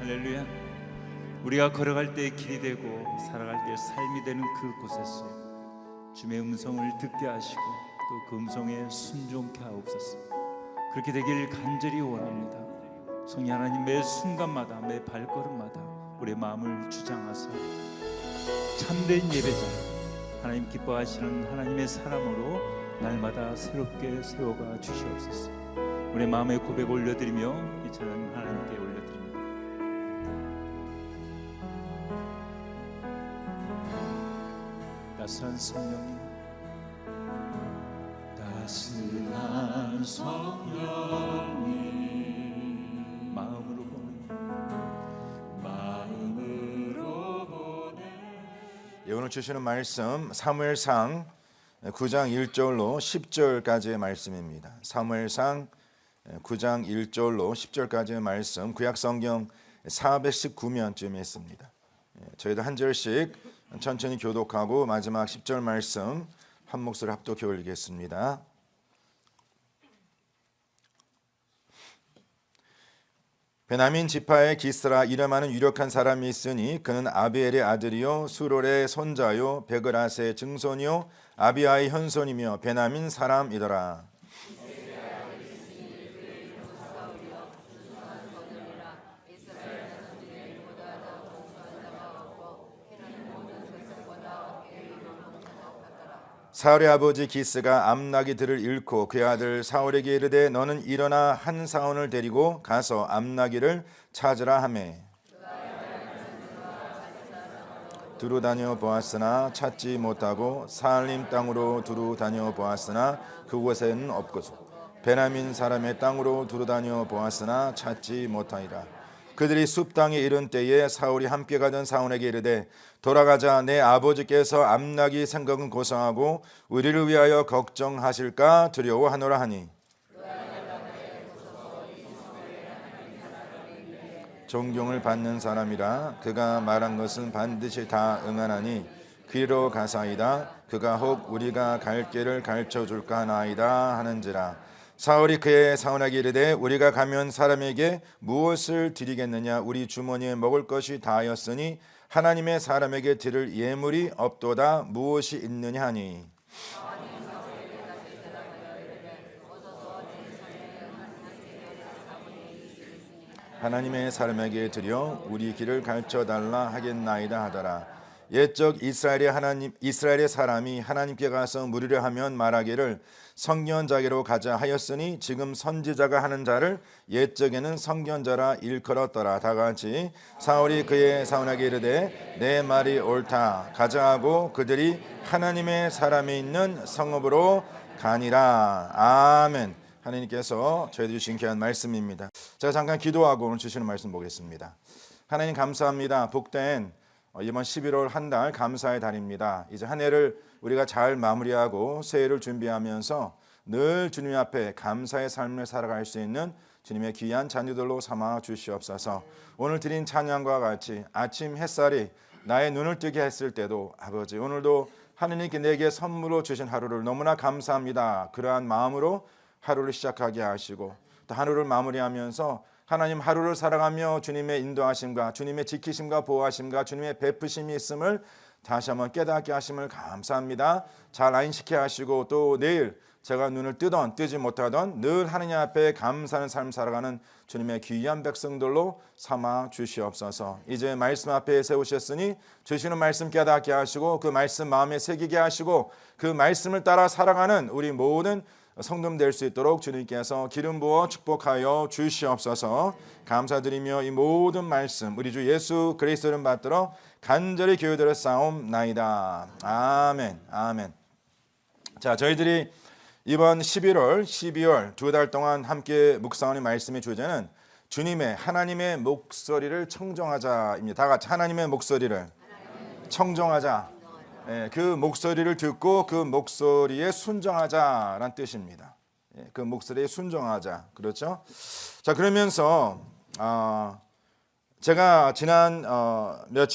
할렐루야. 우리가 걸어갈 때 길이 되고 살아갈 때 삶이 되는 그곳에서 주님의 음성을 듣게 하시고 또 그 음성에 순종케 하옵소서. 그렇게 되길 간절히 원합니다. 성령 하나님, 매 순간마다 매 발걸음마다 우리의 마음을 주장하사 참된 예배자, 하나님 기뻐하시는 하나님의 사람으로 날마다 새롭게 세워가 주시옵소서. 우리의 마음의 고백 올려드리며 이 찬양 하나님께 올려드립니다. 따스한 성령님, 따스한 성령님, 마음으로 보내. 오늘 주시는 말씀 사무엘상 9장 1절로 10절까지의 말씀입니다. 사무엘상 9장 1절로 10절까지의 말씀, 구약성경 419면쯤에 있습니다. 저희도 한 절씩 천천히 교독하고 마지막 10절 말씀 한 목소리 합독해 올리겠습니다. 베냐민 지파의 기스라 이름하는 유력한 사람이 있으니 그는 아비엘의 아들이요 수롤의 손자요 베그라스의 증손이요 아비아의 현손이며 베냐민 사람이더라. 사울의 아버지 기스가 암나기들을 잃고 그의 아들 사울에게 이르되 너는 일어나 한 사원을 데리고 가서 암나기를 찾으라 하매 두루 다녀 보았으나 찾지 못하고 사알림 땅으로 두루 다녀 보았으나 그곳에는 없고서 베냐민 사람의 땅으로 두루 다녀 보았으나 찾지 못하니라. 그들이 숲 땅에 이른 때에 사울이 함께 가던 사울에게 이르되 돌아가자. 내 아버지께서 암나기 생각은 고상하고 우리를 위하여 걱정하실까 두려워하노라 하니 존경을 받는 사람이라 그가 말한 것은 반드시 다 응하나니 그리로 가사이다. 그가 혹 우리가 갈 길을 가르쳐 줄까 하나이다 하는지라. 사울이 그의 사원에게 이르되 우리가 가면 사람에게 무엇을 드리겠느냐. 우리 주머니에 먹을 것이 다하였으니 하나님의 사람에게 드릴 예물이 없도다. 무엇이 있느냐 하니 하나님의 사람에게 드려 우리 길을 가르쳐 달라 하겠나이다 하더라. 옛적 이스라엘의 사람이 하나님께 가서 물으려 하면 말하기를 성견자에게로 가자 하였으니 지금 선지자가 하는 자를 옛적에는 성견자라 일컬었더라. 다같이 사울이 그의 사원에게 이르되 내 말이 옳다. 가자 하고 그들이 하나님의 사람이 있는 성읍으로 가니라. 아멘. 하나님께서 저희들이 주신 귀한 말씀입니다. 제가 잠깐 기도하고 오늘 주시는 말씀 보겠습니다. 하나님 감사합니다. 복된 이번 11월 한 달 감사의 달입니다. 이제 한 해를 우리가 잘 마무리하고 새해를 준비하면서 늘 주님 앞에 감사의 삶을 살아갈 수 있는 주님의 귀한 자녀들로 삼아 주시옵소서. 오늘 드린 찬양과 같이 아침 햇살이 나의 눈을 뜨게 했을 때도 아버지 오늘도 하느님께 내게 선물로 주신 하루를 너무나 감사합니다. 그러한 마음으로 하루를 시작하게 하시고 또 하루를 마무리하면서 하나님 하루를 살아가며 주님의 인도하심과 주님의 지키심과 보호하심과 주님의 베푸심이 있음을 다시 한번 깨닫게 하심을 감사합니다. 잘 안식해 하시고 또 내일 제가 눈을 뜨던 뜨지 못하던 늘 하느님 앞에 감사하는 삶 살아가는 주님의 귀한 백성들로 삼아 주시옵소서. 이제 말씀 앞에 세우셨으니 주시는 말씀 깨닫게 하시고 그 말씀 마음에 새기게 하시고 그 말씀을 따라 살아가는 우리 모든 성도님 될 수 있도록 주님께서 기름 부어 축복하여 주시옵소서. 감사드리며 이 모든 말씀 우리 주 예수 그리스도 이름 받들어 간절히 기도드려 싸움나이다. 아멘. 아멘. 자, 저희들이 이번 11월, 12월 두 달 동안 함께 묵상하는 말씀의 주제는 주님의 하나님의 목소리를 청정하자입니다. 다 같이 하나님의 목소리를 청정하자. 그 목소리를 듣고 그 목소리에 순종하자라는 뜻입니다. 그 목소리에 순종하자. 그렇죠? 자, 그러면서 제가 지난 몇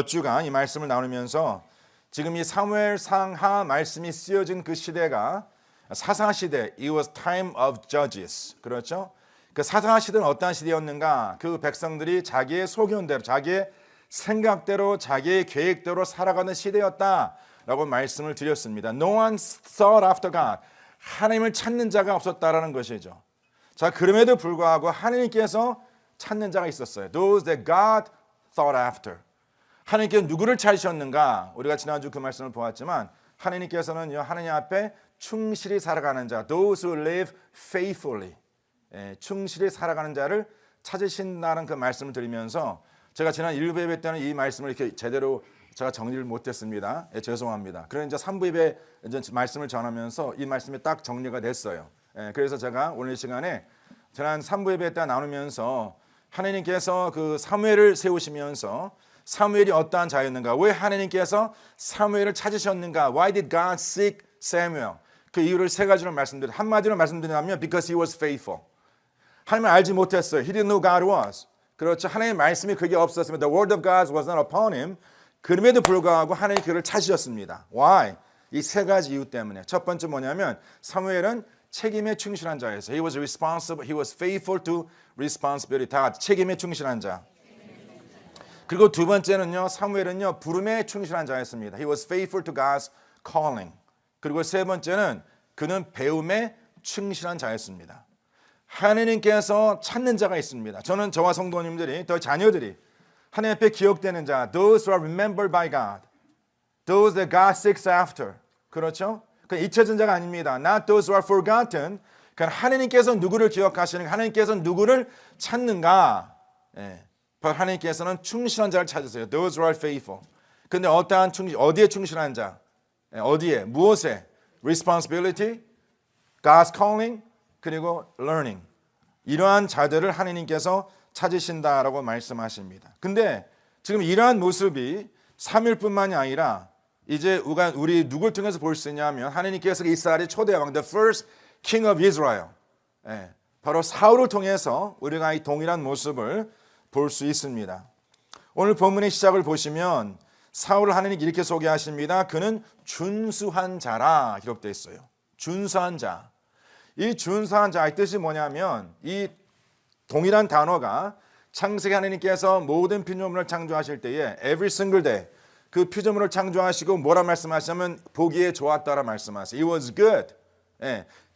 주간 이 말씀을 나누면서 지금 이 사무엘상하 말씀이 쓰여진 그 시대가 사사시대, it was time of judges. 그렇죠? 그 사사 시대는 어떠한 시대였는가? 그 백성들이 자기의 소견대로, 자기의 생각대로, 자기의 계획대로 살아가는 시대였다라고 말씀을 드렸습니다. No one sought after God. 하나님을 찾는 자가 없었다라는 것이죠. 자, 그럼에도 불구하고 하나님께서 찾는 자가 있었어요. Those that God thought after. 하나님께서 누구를 찾으셨는가? 우리가 지난주 그 말씀을 보았지만 하나님께서는요, 하나님 앞에 충실히 살아가는 자, those who live faithfully, 충실히 살아가는 자를 찾으신다는 그 말씀을 드리면서 제가 지난 1부 예배 때는 이 말씀을 이렇게 제대로 제가 정리를 못했습니다. 죄송합니다. 그래서 이제 3부 예배 이제 말씀을 전하면서 이 말씀이 딱 정리가 됐어요. 그래서 제가 오늘 시간에 지난 3부 예배 때 나누면서 하나님께서 그 사무엘을 세우시면서 사무엘이 어떠한 자였는가, 왜 하나님께서 사무엘을 찾으셨는가, Why did God seek Samuel? 그 이유를 세 가지로 말씀드려요. 한마디로 말씀드리면 Because he was faithful. 하나님을 알지 못했어요. He didn't know God was. 그렇죠. 하나님의 말씀이 그게 없었으면 The word of God was not upon him. 그럼에도 불구하고 하나님이 그를 찾으셨습니다. Why? 이 세 가지 이유 때문에. 첫 번째 뭐냐면 사무엘은 책임에 충실한 자였어요. He was responsible. He was faithful to responsibility. 다 책임에 충실한 자. 그리고 두 번째는요, 사무엘은요, 부름에 충실한 자였습니다. He was faithful to God's calling. 그리고 세 번째는 그는 배움에 충실한 자였습니다. 하나님께서 찾는 자가 있습니다. 저는 저와 성도님들이, 또 자녀들이 하나님 앞에 기억되는 자, those who are remembered by God, those that God seeks after. 그렇죠? 그 잊혀진 자가 아닙니다. Not those who are forgotten. 그러니까 하나님께서 누구를 기억하시는가, 하나님께서 누구를 찾는가. 바로 하나님께서는 충실한 자를 찾으세요. Those who are faithful. 근데 어떠한 어디에 충실한 자? 어디에? 무엇에? Responsibility, God's calling, 그리고 learning. 이러한 자들을 하나님께서 찾으신다라고 말씀하십니다. 근데 지금 이러한 모습이 3일뿐만이 아니라 이제 우리 누굴 통해서 볼 수 있냐면 하나님께서 이스라엘의 초대 왕, the first king of Israel. 바로 사울을 통해서 우리가 이 동일한 모습을 볼 수 있습니다. 오늘 본문의 시작을 보시면 사울을 하나님이 이렇게 소개하십니다. 그는 준수한 자라 기록되어 있어요. 준수한 자. 이 준수한 자의 뜻이 뭐냐면 이 동일한 단어가 창세기 하나님께서 모든 피조물을 창조하실 때에 every single day 그 피조물을 창조하시고 뭐라 말씀하시냐면 보기에 좋았다라 말씀하세요. It was good.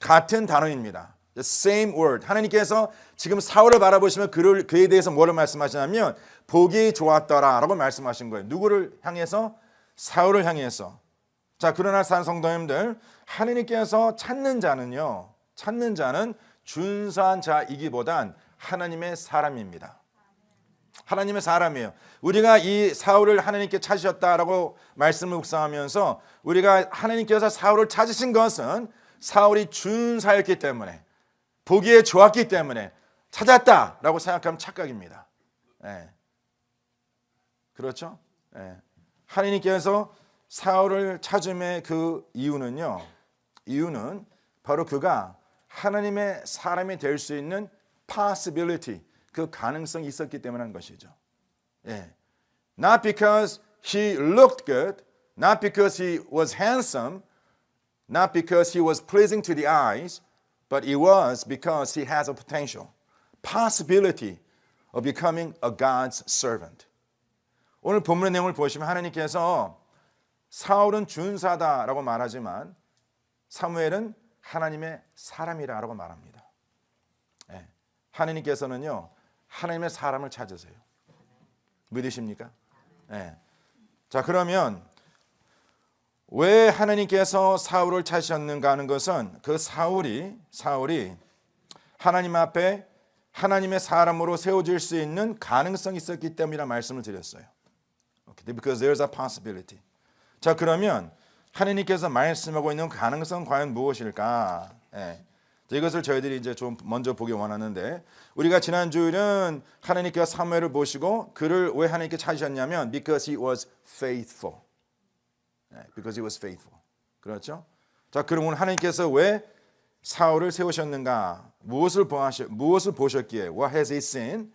같은 단어입니다. The same word. 하나님께서 지금 사울을 바라보시면 그에 대해서 뭐를 말씀하시냐면 보기 좋았더라라고 말씀하신 거예요. 누구를 향해서? 사울을 향해서. 자, 그러나 산 성도님들, 하나님께서 찾는 자는 준수한 자이기보단 하나님의 사람입니다. 하나님의 사람이에요. 우리가 이 사울을 하나님께 찾으셨다라고 말씀을 묵상하면서 우리가 하나님께서 사울을 찾으신 것은 사울이 준사였기 때문에 보기에 좋았기 때문에 찾았다라고 생각하면 착각입니다. 그렇죠? 하나님께서 사울을 찾음의 그 이유는 바로 그가 하나님의 사람이 될 수 있는 possibility, 그 가능성이 있었기 때문인 것이죠. Not because he looked good, not because he was handsome, not because he was pleasing to the eyes, but it was because he has a potential, possibility of becoming a God's servant. 오늘 본문의 내용을 보시면 하나님께서 사울은 준사다라고 말하지만 사무엘은 하나님의 사람이라고 말합니다. 하나님께서는요, 하나님의 사람을 찾으세요. 믿으십니까? 자, 그러면 왜 하나님께서 사울을 찾으셨는가 하는 것은 그 사울이 하나님 앞에 하나님의 사람으로 세워질 수 있는 가능성이 있었기 때문이라 말씀을 드렸어요. Because there's a possibility. 자, 그러면 하나님께서 말씀하고 있는 가능성 과연 무엇일까? 이것을 저희들이 이제 좀 먼저 보기 원하는데, 우리가 지난 주일은 하나님께서 사무엘을 보시고 그를 왜 하나님께 찾으셨냐면 because he was faithful. Because he was faithful. 그렇죠? 자, 그럼 오늘 하나님께서 왜 사울을 세우셨는가? 무엇을 보셨기에? What has he seen?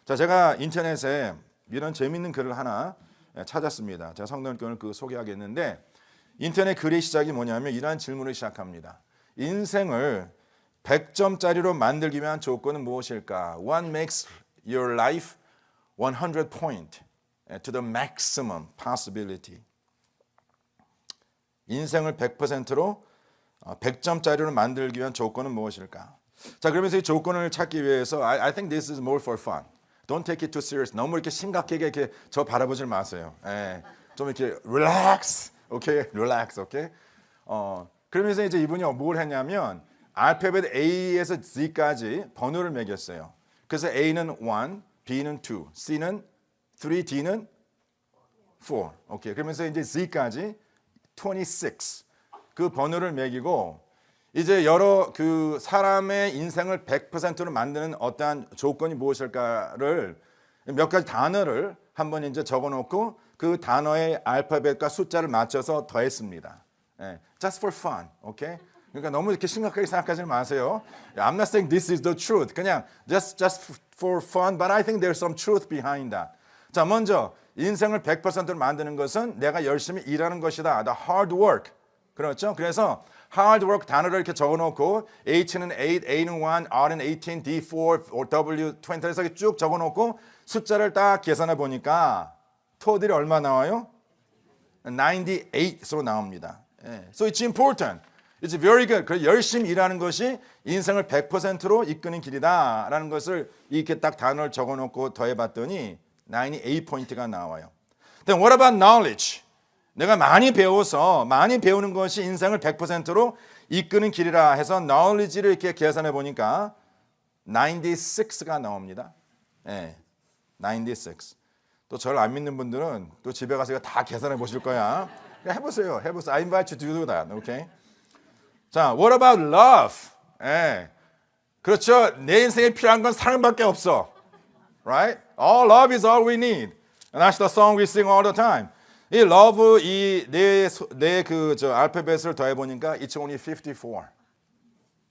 자, 제가 인터넷에 이런 재미있는 글을 하나 찾았습니다. 제가 성도님께 오늘 그 소개하겠는데, 인터넷 글의 시작이 뭐냐면 이러한 질문을 시작합니다. 인생을 100점짜리로 만들기 위한 조건은 무엇일까? What makes your life 100 point to the maximum possibility? 인생을 100%로 100점짜리로 만들기 위한 조건은 무엇일까? 자, 그러면서 이 조건을 찾기 위해서 I think this is more for fun. Don't take it too serious. 너무 이렇게 심각하게 이렇게 저 바라보질 마세요. 예, 좀 이렇게 relax, 오케이, relax, 오케이. 그러면서 이제 이분이 뭘 했냐면 알파벳 A에서 Z까지 번호를 매겼어요. 그래서 A는 1, B는 2, C는 3, D는 4. 오케이. 그러면서 이제 Z까지 26. 그 번호를 매기고 이제 여러 그 사람의 인생을 100%로 만드는 어떠한 조건이 무엇일까를 몇 가지 단어를 한번 이제 적어놓고 그 단어의 알파벳과 숫자를 맞춰서 더했습니다. 예, just for fun, okay? 그러니까 너무 이렇게 심각하게 생각하지 마세요. I'm not saying this is the truth. 그냥 just for fun, but I think there's some truth behind that. 자, 먼저 인생을 100%로 만드는 것은 내가 열심히 일하는 것이다. The hard work. 그렇죠? 그래서 hard work 단어를 이렇게 적어놓고 H는 8, A는 1, R는 18, D4, W 20 해서 쭉 적어놓고 숫자를 딱 계산해 보니까 토들이 얼마 나와요? 98으로 나옵니다. So it's important. It's very good. 그래서 열심히 일하는 것이 인생을 100%로 이끄는 길이다라는 것을 이렇게 딱 단어를 적어놓고 더해봤더니 98포인트가 나와요. Then what about knowledge? 내가 많이 배워서 많이 배우는 것이 인생을 100%로 이끄는 길이라 해서 knowledge를 이렇게 계산해 보니까 96가 나옵니다. 예, 96. 또 저를 안 믿는 분들은 또 집에 가서 다 계산해 보실 거야. 해보세요. I invite you to do that. Okay? 자, what about love? 예, 그렇죠. 내 인생에 필요한 건 사랑밖에 없어. Right? All love is all we need. And that's the song we sing all the time. 이 love 이내 그 저 알파벳을 더해 보니까 it's only 54.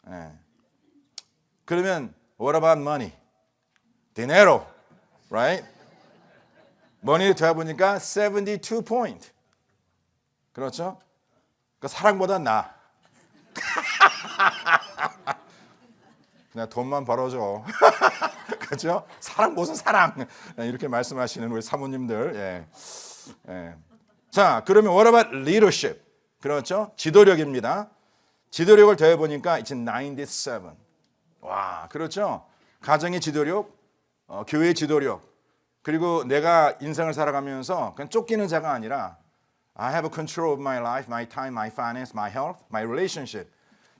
예. 그러면 what about money? dinero, right? money를 더해 보니까 72 point. 그렇죠? 그 사랑보다 나. 그냥 돈만 벌어줘. 그렇죠? 사랑 무슨 사랑? 이렇게 말씀하시는 우리 사모님들. 예. 예. 자, 그러면 what about leadership? 그렇죠? 지도력입니다. 지도력을 더해 보니까 it's 97. 와, 그렇죠? 가정의 지도력, 교회의 지도력, 그리고 내가 인생을 살아가면서 그냥 쫓기는 자가 아니라 I have a control of my life, my time, my finance, my health, my relationship.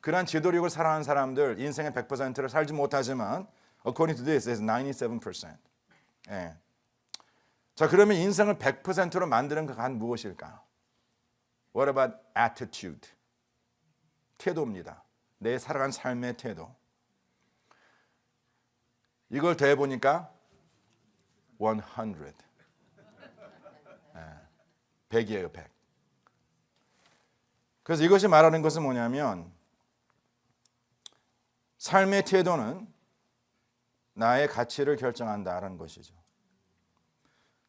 그런 지도력을 살아가는 사람들 인생의 100%를 살지 못하지만 according to this is 97%. 예. 자, 그러면 인생을 100%로 만드는 것은 무엇일까? What about attitude? 태도입니다. 내 살아간 삶의 태도. 이걸 더해 보니까 100. 100이에요, 100. 그래서 이것이 말하는 것은 뭐냐면 삶의 태도는 나의 가치를 결정한다라는 것이죠.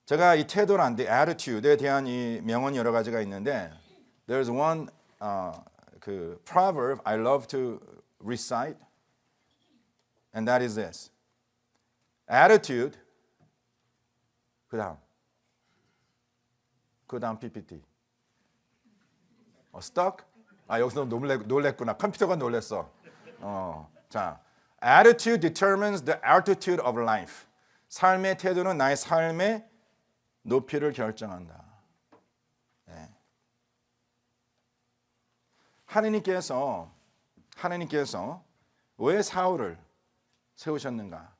제가 이 태도란 the attitude에 대한 이 명언이 여러 가지가 있는데 there's one 그 proverb I love to recite and that is this. attitude 그다음 PPT. stuck? 여기서 놀랬구나. 컴퓨터가 놀랬어. 자, attitude determines the altitude of life. 삶의 태도는 나의 삶의 높이를 결정한다. 네. 하느님께서 왜 사울을 세우셨는가?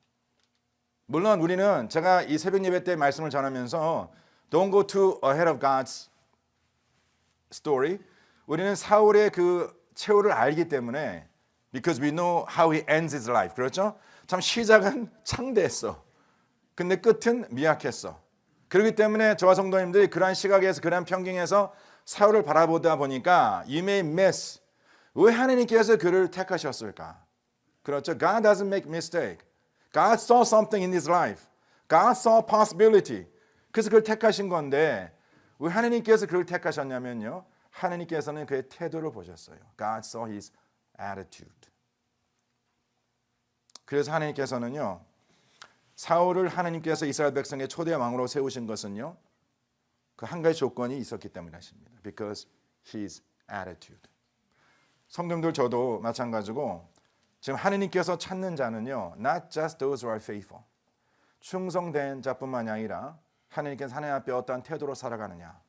물론 우리는 제가 이 새벽 예배 때 말씀을 전하면서 Don't go too ahead of God's story. 우리는 사울의 그 최후를 알기 때문에 because we know how he ends his life. 그렇죠? 참 시작은 창대했어. 근데 끝은 미약했어. 그렇기 때문에 저와 성도님들이 그러한 시각에서 그러한 평경에서 사울을 바라보다 보니까 you may miss. 왜 하나님께서 그를 택하셨을까? 그렇죠? God doesn't make mistake. God saw something in his life. God saw possibility. 그래서 그를 택하신 건데 왜 하나님께서 그를 택하셨냐면요. 하나님께서는 그의 태도를 보셨어요. God saw his attitude. 그래서 하나님께서는요, 사울을 하나님께서 이스라엘 백성의 초대 왕으로 세우신 것은요, 그 한 가지 조건이 있었기 때문에 하십니다. Because his attitude. 성도님들 저도 마찬가지고 지금 하나님께서 찾는 자는요, not just those who are faithful. 충성된 자뿐만이 아니라 하나님께서 하나님 앞에 어떠한 태도로 살아가느냐,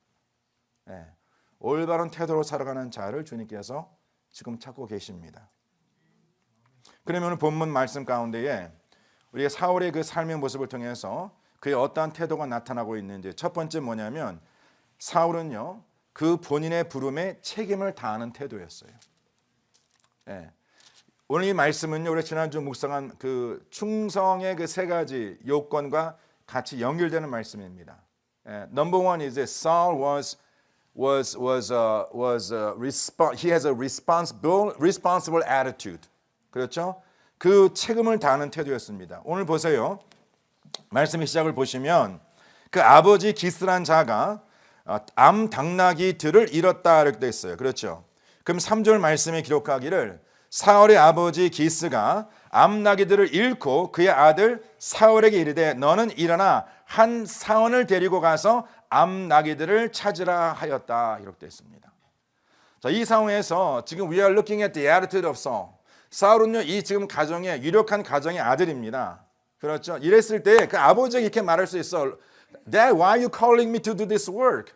올바른 태도로 살아가는 자를 주님께서 지금 찾고 계십니다. 그러면 오늘 본문 말씀 가운데에 우리가 사울의 그 삶의 모습을 통해서 그의 어떠한 태도가 나타나고 있는지, 첫 번째 뭐냐면 사울은요, 그 본인의 부름에 책임을 다하는 태도였어요. 오늘 이 말씀은요, 우리 지난주 묵상한 그 충성의 그 세 가지 요건과 같이 연결되는 말씀입니다. Number one is that Saul he has a responsible attitude. 그렇죠? 그 책임을 다하는 태도였습니다. 오늘 보세요. 말씀의 시작을 보시면 그 아버지 기스란 자가 암 당나귀들을 잃었다 이렇게 돼 있어요. 그렇죠? 그럼 3절 말씀에 기록하기를 사울의 아버지 기스가 암나귀들을 잃고 그의 아들 사울에게 이르되 너는 일어나 한 사원을 데리고 가서 암나귀들을 찾으라 하였다 이렇게 있습니다. 자, 이 상황에서 지금 we are looking at the attitude of Saul. 사울은요, 이 지금 가정의 유력한 가정의 아들입니다. 그렇죠? 이랬을 때 그 아버지가 이렇게 말할 수 있어. Dad, why are you calling me to do this work?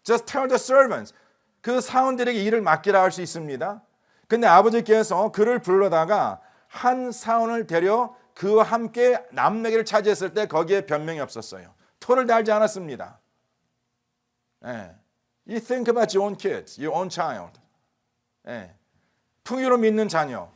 Just tell the servants. 그 사원들에게 일을 맡기라 할 수 있습니다. 근데 아버지께서 그를 불러다가 한 사원을 데려 그와 함께 암나귀를 차지했을 때 거기에 변명이 없었어요. 토를 달지 않았습니다. You think about your own kids, your own child. 풍요로 믿는 자녀.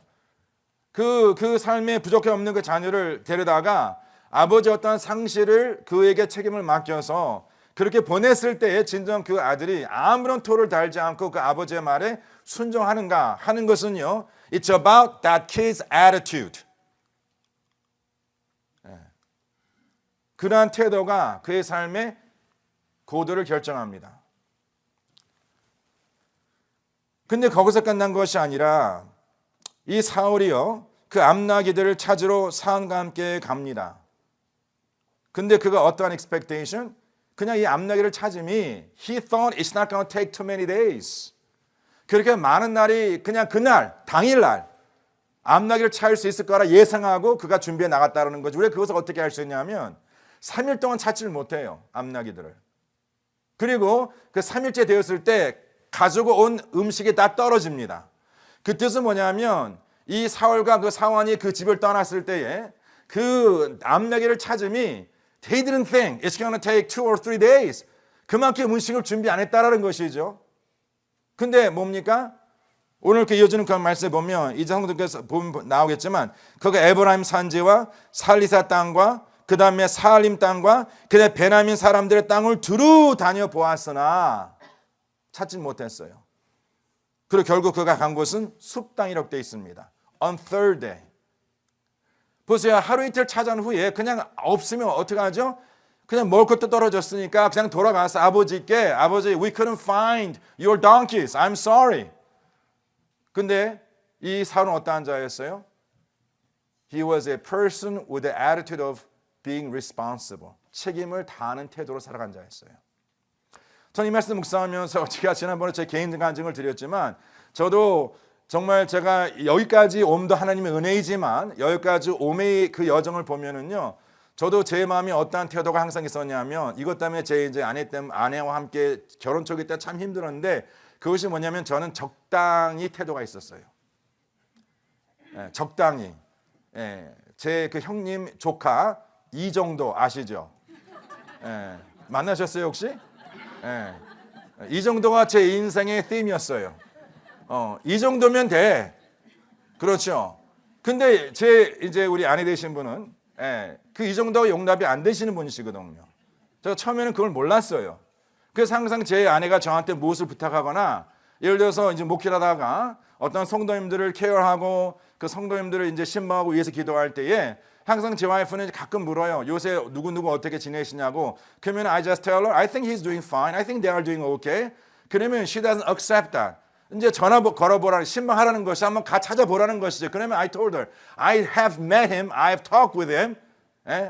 그 삶에 부족해 없는 그 자녀를 데려다가 아버지 어떤 상실을 그에게 책임을 맡겨서 그렇게 보냈을 때에 진정 그 아들이 아무런 토를 달지 않고 그 아버지의 말에 순종하는가 하는 것은요, It's about that kid's attitude. 그러한 태도가 그의 삶의 고도를 결정합니다. 근데 거기서 끝난 것이 아니라 이 사울이요, 그 암나귀들을 찾으러 사원과 함께 갑니다. 근데 그가 어떠한 expectation? 그냥 이 암나귀를 찾음이 he thought it's not going to take too many days. 그렇게 많은 날이 그냥 그날 당일날 암나귀를 찾을 수 있을 거라 예상하고 그가 준비해 나갔다는 거죠. 왜 그것을 어떻게 할 수 있냐면 3일 동안 찾지를 못해요, 암나귀들을. 그리고 그 3일째 되었을 때 가지고 온 음식이 다 떨어집니다. 그 뜻은 뭐냐면 이 사울과 그 사원이 그 집을 떠났을 때에 그 암나귀를 찾음이 They didn't think it's going to take 2 or 3 days. 그만큼 음식을 준비 안 했다라는 것이죠. 근데 뭡니까? 오늘 그 이어지는 그 말씀에 보면 이제 성도께서 보면 나오겠지만 그가 에브라임 산지와 살리사 땅과 그 다음에 사알림 땅과 그다음에 베냐민 사람들의 땅을 두루 다녀 보았으나 찾지 못했어요. 그리고 결국 그가 간 곳은 숲 땅이라고 되어 있습니다. On third day. 보세요. 하루 이틀 찾아온 후에 그냥 없으면 어떻게 하죠? 그냥 먹을 것도 떨어졌으니까 그냥 돌아가서 아버지께 아버지 we couldn't find your donkeys. I'm sorry. 근데 이 사울은 어떠한 자였어요? He was a person with the attitude of being responsible. 책임을 다하는 태도로 살아간 자였어요. 저는 이 말씀 묵상하면서 제가 지난번에 제 개인 간증을 드렸지만 저도 정말 제가 여기까지 옴도 하나님의 은혜이지만 여기까지 옴의 그 여정을 보면은요, 저도 제 마음이 어떠한 태도가 항상 있었냐면 이것 때문에 제 이제 아내와 함께 결혼 초기 때 참 힘들었는데 그것이 뭐냐면 저는 적당히 태도가 있었어요. 적당히. 제 그 형님 조카 이정도 아시죠? 만나셨어요 혹시? 이 정도가 제 인생의 them이었어요. 이 정도면 돼. 그렇죠. 근데 이제 우리 아내 되신 분은 그 이 정도가 용납이 안 되시는 분이시거든요. 제가 처음에는 그걸 몰랐어요. 그래서 항상 제 아내가 저한테 무엇을 부탁하거나 예를 들어서 이제 목회하다가 어떤 성도님들을 케어하고 그 성도님들을 이제 신방하고 위해서 기도할 때에 항상 제 와이프는 가끔 물어요. 요새 누구누구 어떻게 지내시냐고. 그러면 I just tell her, I think he's doing fine. I think they are doing okay. 그러면 she doesn't accept that. 이제 전화 걸어보라는, 신방하라는 것이 한번 가 찾아보라는 것이죠. 그러면 I told her, I have met him, I have talked with him,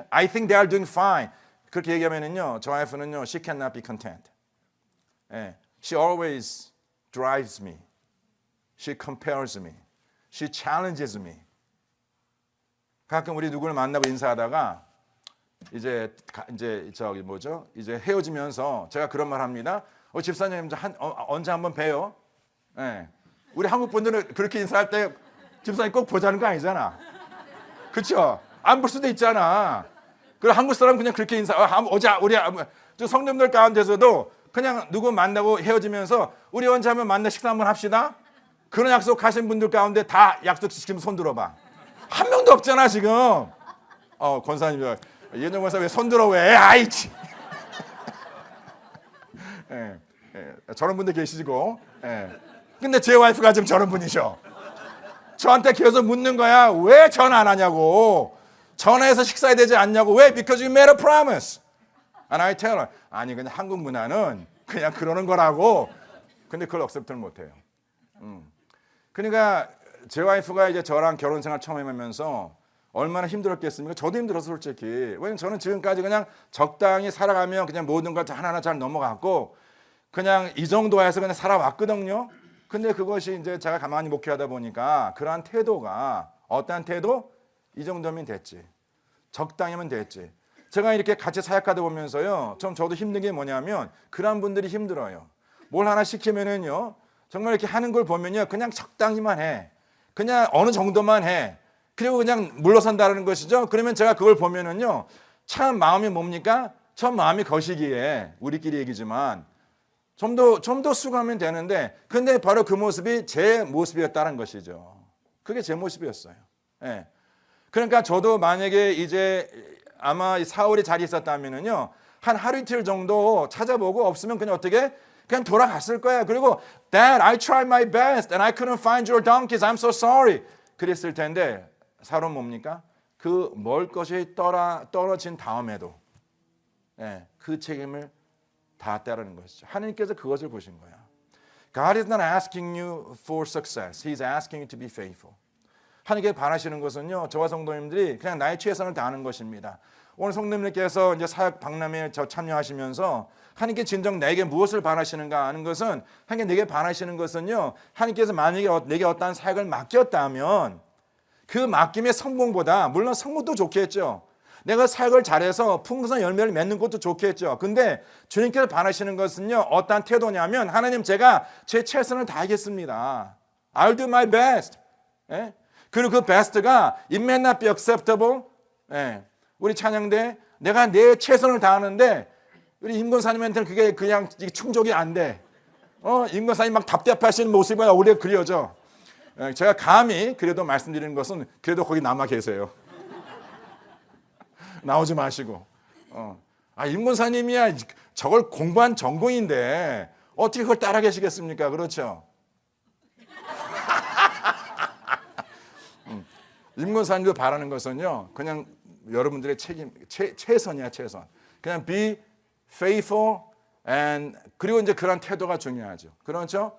I think they are doing fine. 그렇게 얘기하면은요, 저 와이프는요, she cannot be content. She always drives me. She compares me. She challenges me. 가끔 우리 누구를 만나고 인사하다가 이제 저기 뭐죠? 이제 헤어지면서 제가 그런 말 합니다. 집사님 언제 한번 봬요? 우리 한국 분들은 그렇게 인사할 때 집사님 꼭 보자는 거 아니잖아. 그렇죠? 안 볼 수도 있잖아. 그리고 한국 사람 그냥 그렇게 인사. 어제 우리 성도님들 가운데서도 그냥 누구 만나고 헤어지면서 우리 언제 한번 만나 식사 한번 합시다. 그런 약속 하신 분들 가운데 다 약속 지키면 손 들어봐. 한 명도 없잖아 지금. 권사님, 이현정 권사 왜 손 들어 왜? 아이치. 저런 분들 계시고. 근데 제 와이프가 지금 저런 분이셔. 저한테 계속 묻는 거야. 왜 전화 안 하냐고. 전화해서 식사해야 되지 않냐고. 왜? Because you made a promise. And I tell her, 아니 그냥 한국 문화는 그냥 그러는 거라고. 근데 그걸 accept를 못 해요. 그러니까 제 와이프가 이제 저랑 결혼 생활 처음 해보면서 얼마나 힘들었겠습니까? 저도 힘들어서 솔직히. 왜냐면 저는 지금까지 그냥 적당히 살아가며 그냥 모든 걸 하나하나 잘 넘어갔고 그냥 이 정도 해서 그냥 살아왔거든요. 근데 그것이 이제 제가 가만히 목회하다 보니까 그러한 태도가 어떠한 태도? 이 정도면 됐지. 적당히면 됐지. 제가 이렇게 같이 사역하다 보면서요. 저도 힘든 게 뭐냐면 그런 분들이 힘들어요. 뭘 하나 시키면은요. 정말 이렇게 하는 걸 보면요. 그냥 적당히만 해. 그냥 어느 정도만 해. 그리고 그냥 물러선다는 것이죠. 그러면 제가 그걸 보면은요. 참 마음이 뭡니까? 참 마음이 거시기에 우리끼리 얘기지만 좀 더 수고하면 되는데 근데 바로 그 모습이 제 모습이었다는 것이죠. 그게 제 모습이었어요. 그러니까 저도 만약에 이제 아마 사울이 자리에 있었다면은요. 한 하루 이틀 정도 찾아보고 없으면 그냥 어떻게 그냥 돌아갔을 거야. 그리고 Dad, I tried my best and I couldn't find your donkeys. I'm so sorry. 그랬을 텐데 사울은 뭡니까? 그 먹을 것이 떨어진 다음에도 그 책임을 다했다는 것이죠. 하나님께서 그것을 보신 거야. God is not asking you for success. He's asking you to be faithful. 하나님께 바라시는 것은요. 저와 성도님들이 그냥 나의 최선을 다하는 것입니다. 오늘 성도님들께서 이제 사역 박람회에 참여하시면서 하나님께 진정 내게 무엇을 바라시는가 하는 것은 하나님께 내게 바라시는 것은요. 하나님께서 만약에 내게 어떠한 사역을 맡겼다면 그 맡김의 성공보다 물론 성공도 좋겠죠. 내가 사역을 잘해서 풍성한 열매를 맺는 것도 좋겠죠. 근데 주님께서 바라시는 것은요. 어떠한 태도냐면 하나님 제가 제 최선을 다하겠습니다. I'll do my best. 그리고 그 best가 it may not be acceptable. 우리 찬양대 내가 내 최선을 다하는데 우리 임 권사님한테는 그게 그냥 충족이 안 돼. 임 권사님 막 답답하시는 모습이 오래 그려져. 제가 감히 그래도 말씀드리는 것은 그래도 거기 남아 계세요. 나오지 마시고. 임 권사님이야 저걸 공부한 전공인데 어떻게 그걸 따라 계시겠습니까? 그렇죠. 임 권사님도 바라는 것은요. 그냥 여러분들의 책임 최선이야 최선. 그냥 be faithful and 그리고 이제 그런 태도가 중요하죠. 그렇죠?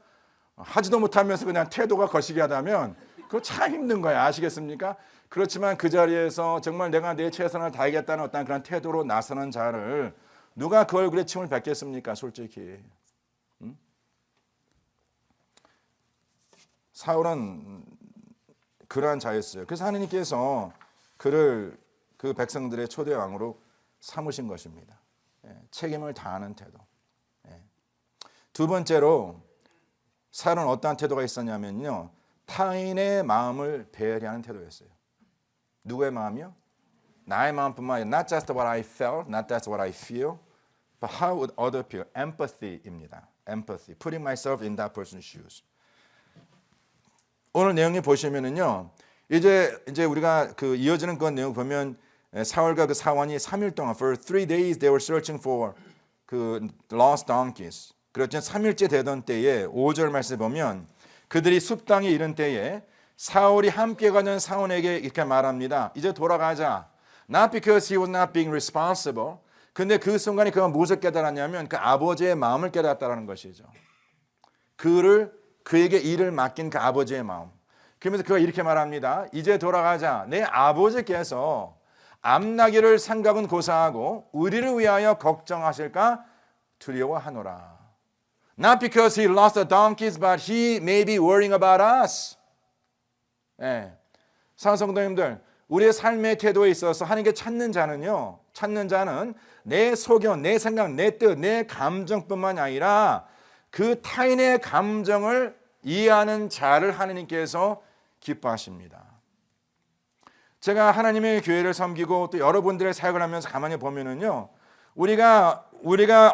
하지도 못하면서 그냥 태도가 거시기하다면 그거 참 힘든 거야. 아시겠습니까? 그렇지만 그 자리에서 정말 내가 내 최선을 다하겠다는 어떤 그런 태도로 나서는 자를 누가 그 얼굴에 침을 뱉겠습니까? 솔직히. 사울은 그러한 자였어요. 그래서 하나님께서 그를 그 백성들의 초대 왕으로 삼으신 것입니다. 책임을 다하는 태도. 두 번째로 사울은 어떠한 태도가 있었냐면요. 타인의 마음을 배려하는 태도였어요. 누구의 마음이요? 나의 마음뿐만 아니라 not just what I felt, not just what I feel, but how would other feel? empathy입니다. empathy. putting myself in that person's shoes. 오늘 내용이 보시면은요. 이제 우리가 그 이어지는 그 내용 보면 사울과 그 사원이 3일 동안 for 3 days they were searching for 그 lost donkeys. 그렇죠. 3일째 되던 때에 5절 말씀 보면 그들이 숲땅에 이른 때에 사울이 함께 가는 사원에게 이렇게 말합니다. 이제 돌아가자. Not because he was not being responsible. 근데 그 순간에 그가 무엇을 깨달았냐면 그 아버지의 마음을 깨달았다는 것이죠. 그를 그에게 일을 맡긴 그 아버지의 마음. 그러면서 그가 이렇게 말합니다. 이제 돌아가자. 내 아버지께서 암나기를 생각은 고사하고 우리를 위하여 걱정하실까 두려워하노라. Not because he lost the donkeys, but he may be worrying about us. 예. 사랑성도님들, 우리의 삶의 태도에 있어서 하나님께 찾는 자는 내 소견, 내 생각, 내 뜻, 내 감정뿐만 아니라 그 타인의 감정을 이해하는 자를 하나님께서 기뻐하십니다. 제가 하나님의 교회를 섬기고 또 여러분들의 사역을 하면서 가만히 보면은요, 우리가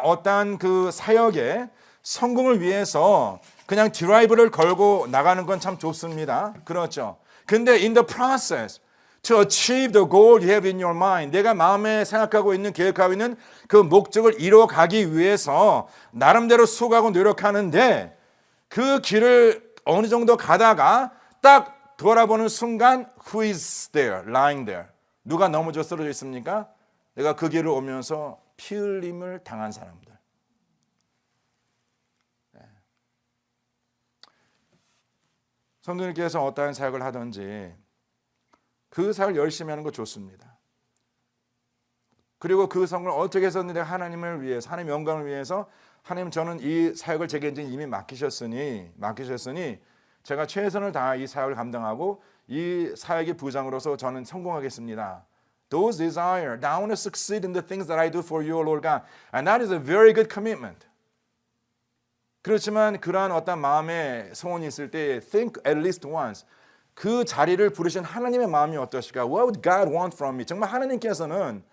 어떠한 그 사역에 성공을 위해서 그냥 드라이브를 걸고 나가는 건 참 좋습니다. 그렇죠. 근데 in the process to achieve the goal you have in your mind, 내가 마음에 생각하고 있는 계획하고 있는 그 목적을 이뤄가기 위해서 나름대로 수고하고 노력하는데 그 길을 어느 정도 가다가 딱 돌아보는 순간 who is there, lying there? 누가 넘어져 쓰러져 있습니까? 내가 그 길을 오면서 피 흘림을 당한 사람들. 성도님께서 어떠한 사역을 하든지 그 사역을 열심히 하는 거 좋습니다. 그리고 그 성을 어떻게 해서든 내가 하나님을 위해서, 하나님의 영광을 위해서 하나님 저는 이 사역을 제게 이미 맡기셨으니 제가 최선을 다하 이 사역을 감당하고 이 사역의 부장으로서 저는 성공하겠습니다. Those desire, I want to succeed in the things that I do for you, Lord God. And that is a very good commitment. 그렇지만 그러한 어떤 마음의 소원이 있을 때 think at least once. 그 자리를 부르신 하나님의 마음이 어떠실까? What would God want from me? 정말 하나님께서는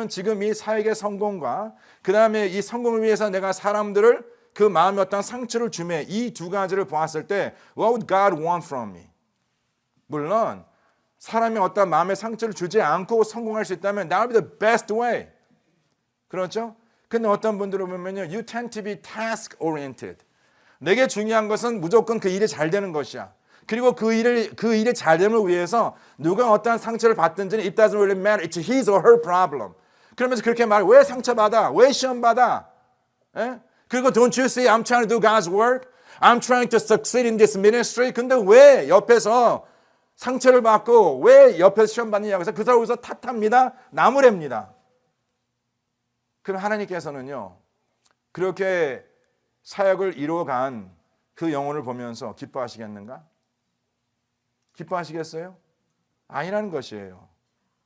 지금 이 사역의 성공과 그 다음에 이 성공을 위해서 내가 사람들을 그 마음에 어떤 상처를 주매 이 두 가지를 보았을 때 What would God want from me? 물론 사람이 어떤 마음에 상처를 주지 않고 성공할 수 있다면 that would be the best way. 그렇죠? 근데 어떤 분들을 보면요, you tend to be task oriented. 내게 중요한 것은 무조건 그 일이 잘 되는 것이야. 그리고 그 일이 잘 됨을 위해서 누가 어떠한 상처를 받든지는 it doesn't really matter. It's his or her problem. 그러면서 그렇게 말해. 왜 상처받아? 왜 시험받아? 에? 그리고 don't you see I'm trying to do God's work? I'm trying to succeed in this ministry. 근데 왜 옆에서 상처를 받고 왜 옆에서 시험 받느냐고 해서 그 사람을 위해서 탓합니다. 나무랍니다. 그럼 하나님께서는요, 그렇게 사역을 이루어간 그 영혼을 보면서 기뻐하시겠는가? 기뻐하시겠어요? 아니라는 것이에요.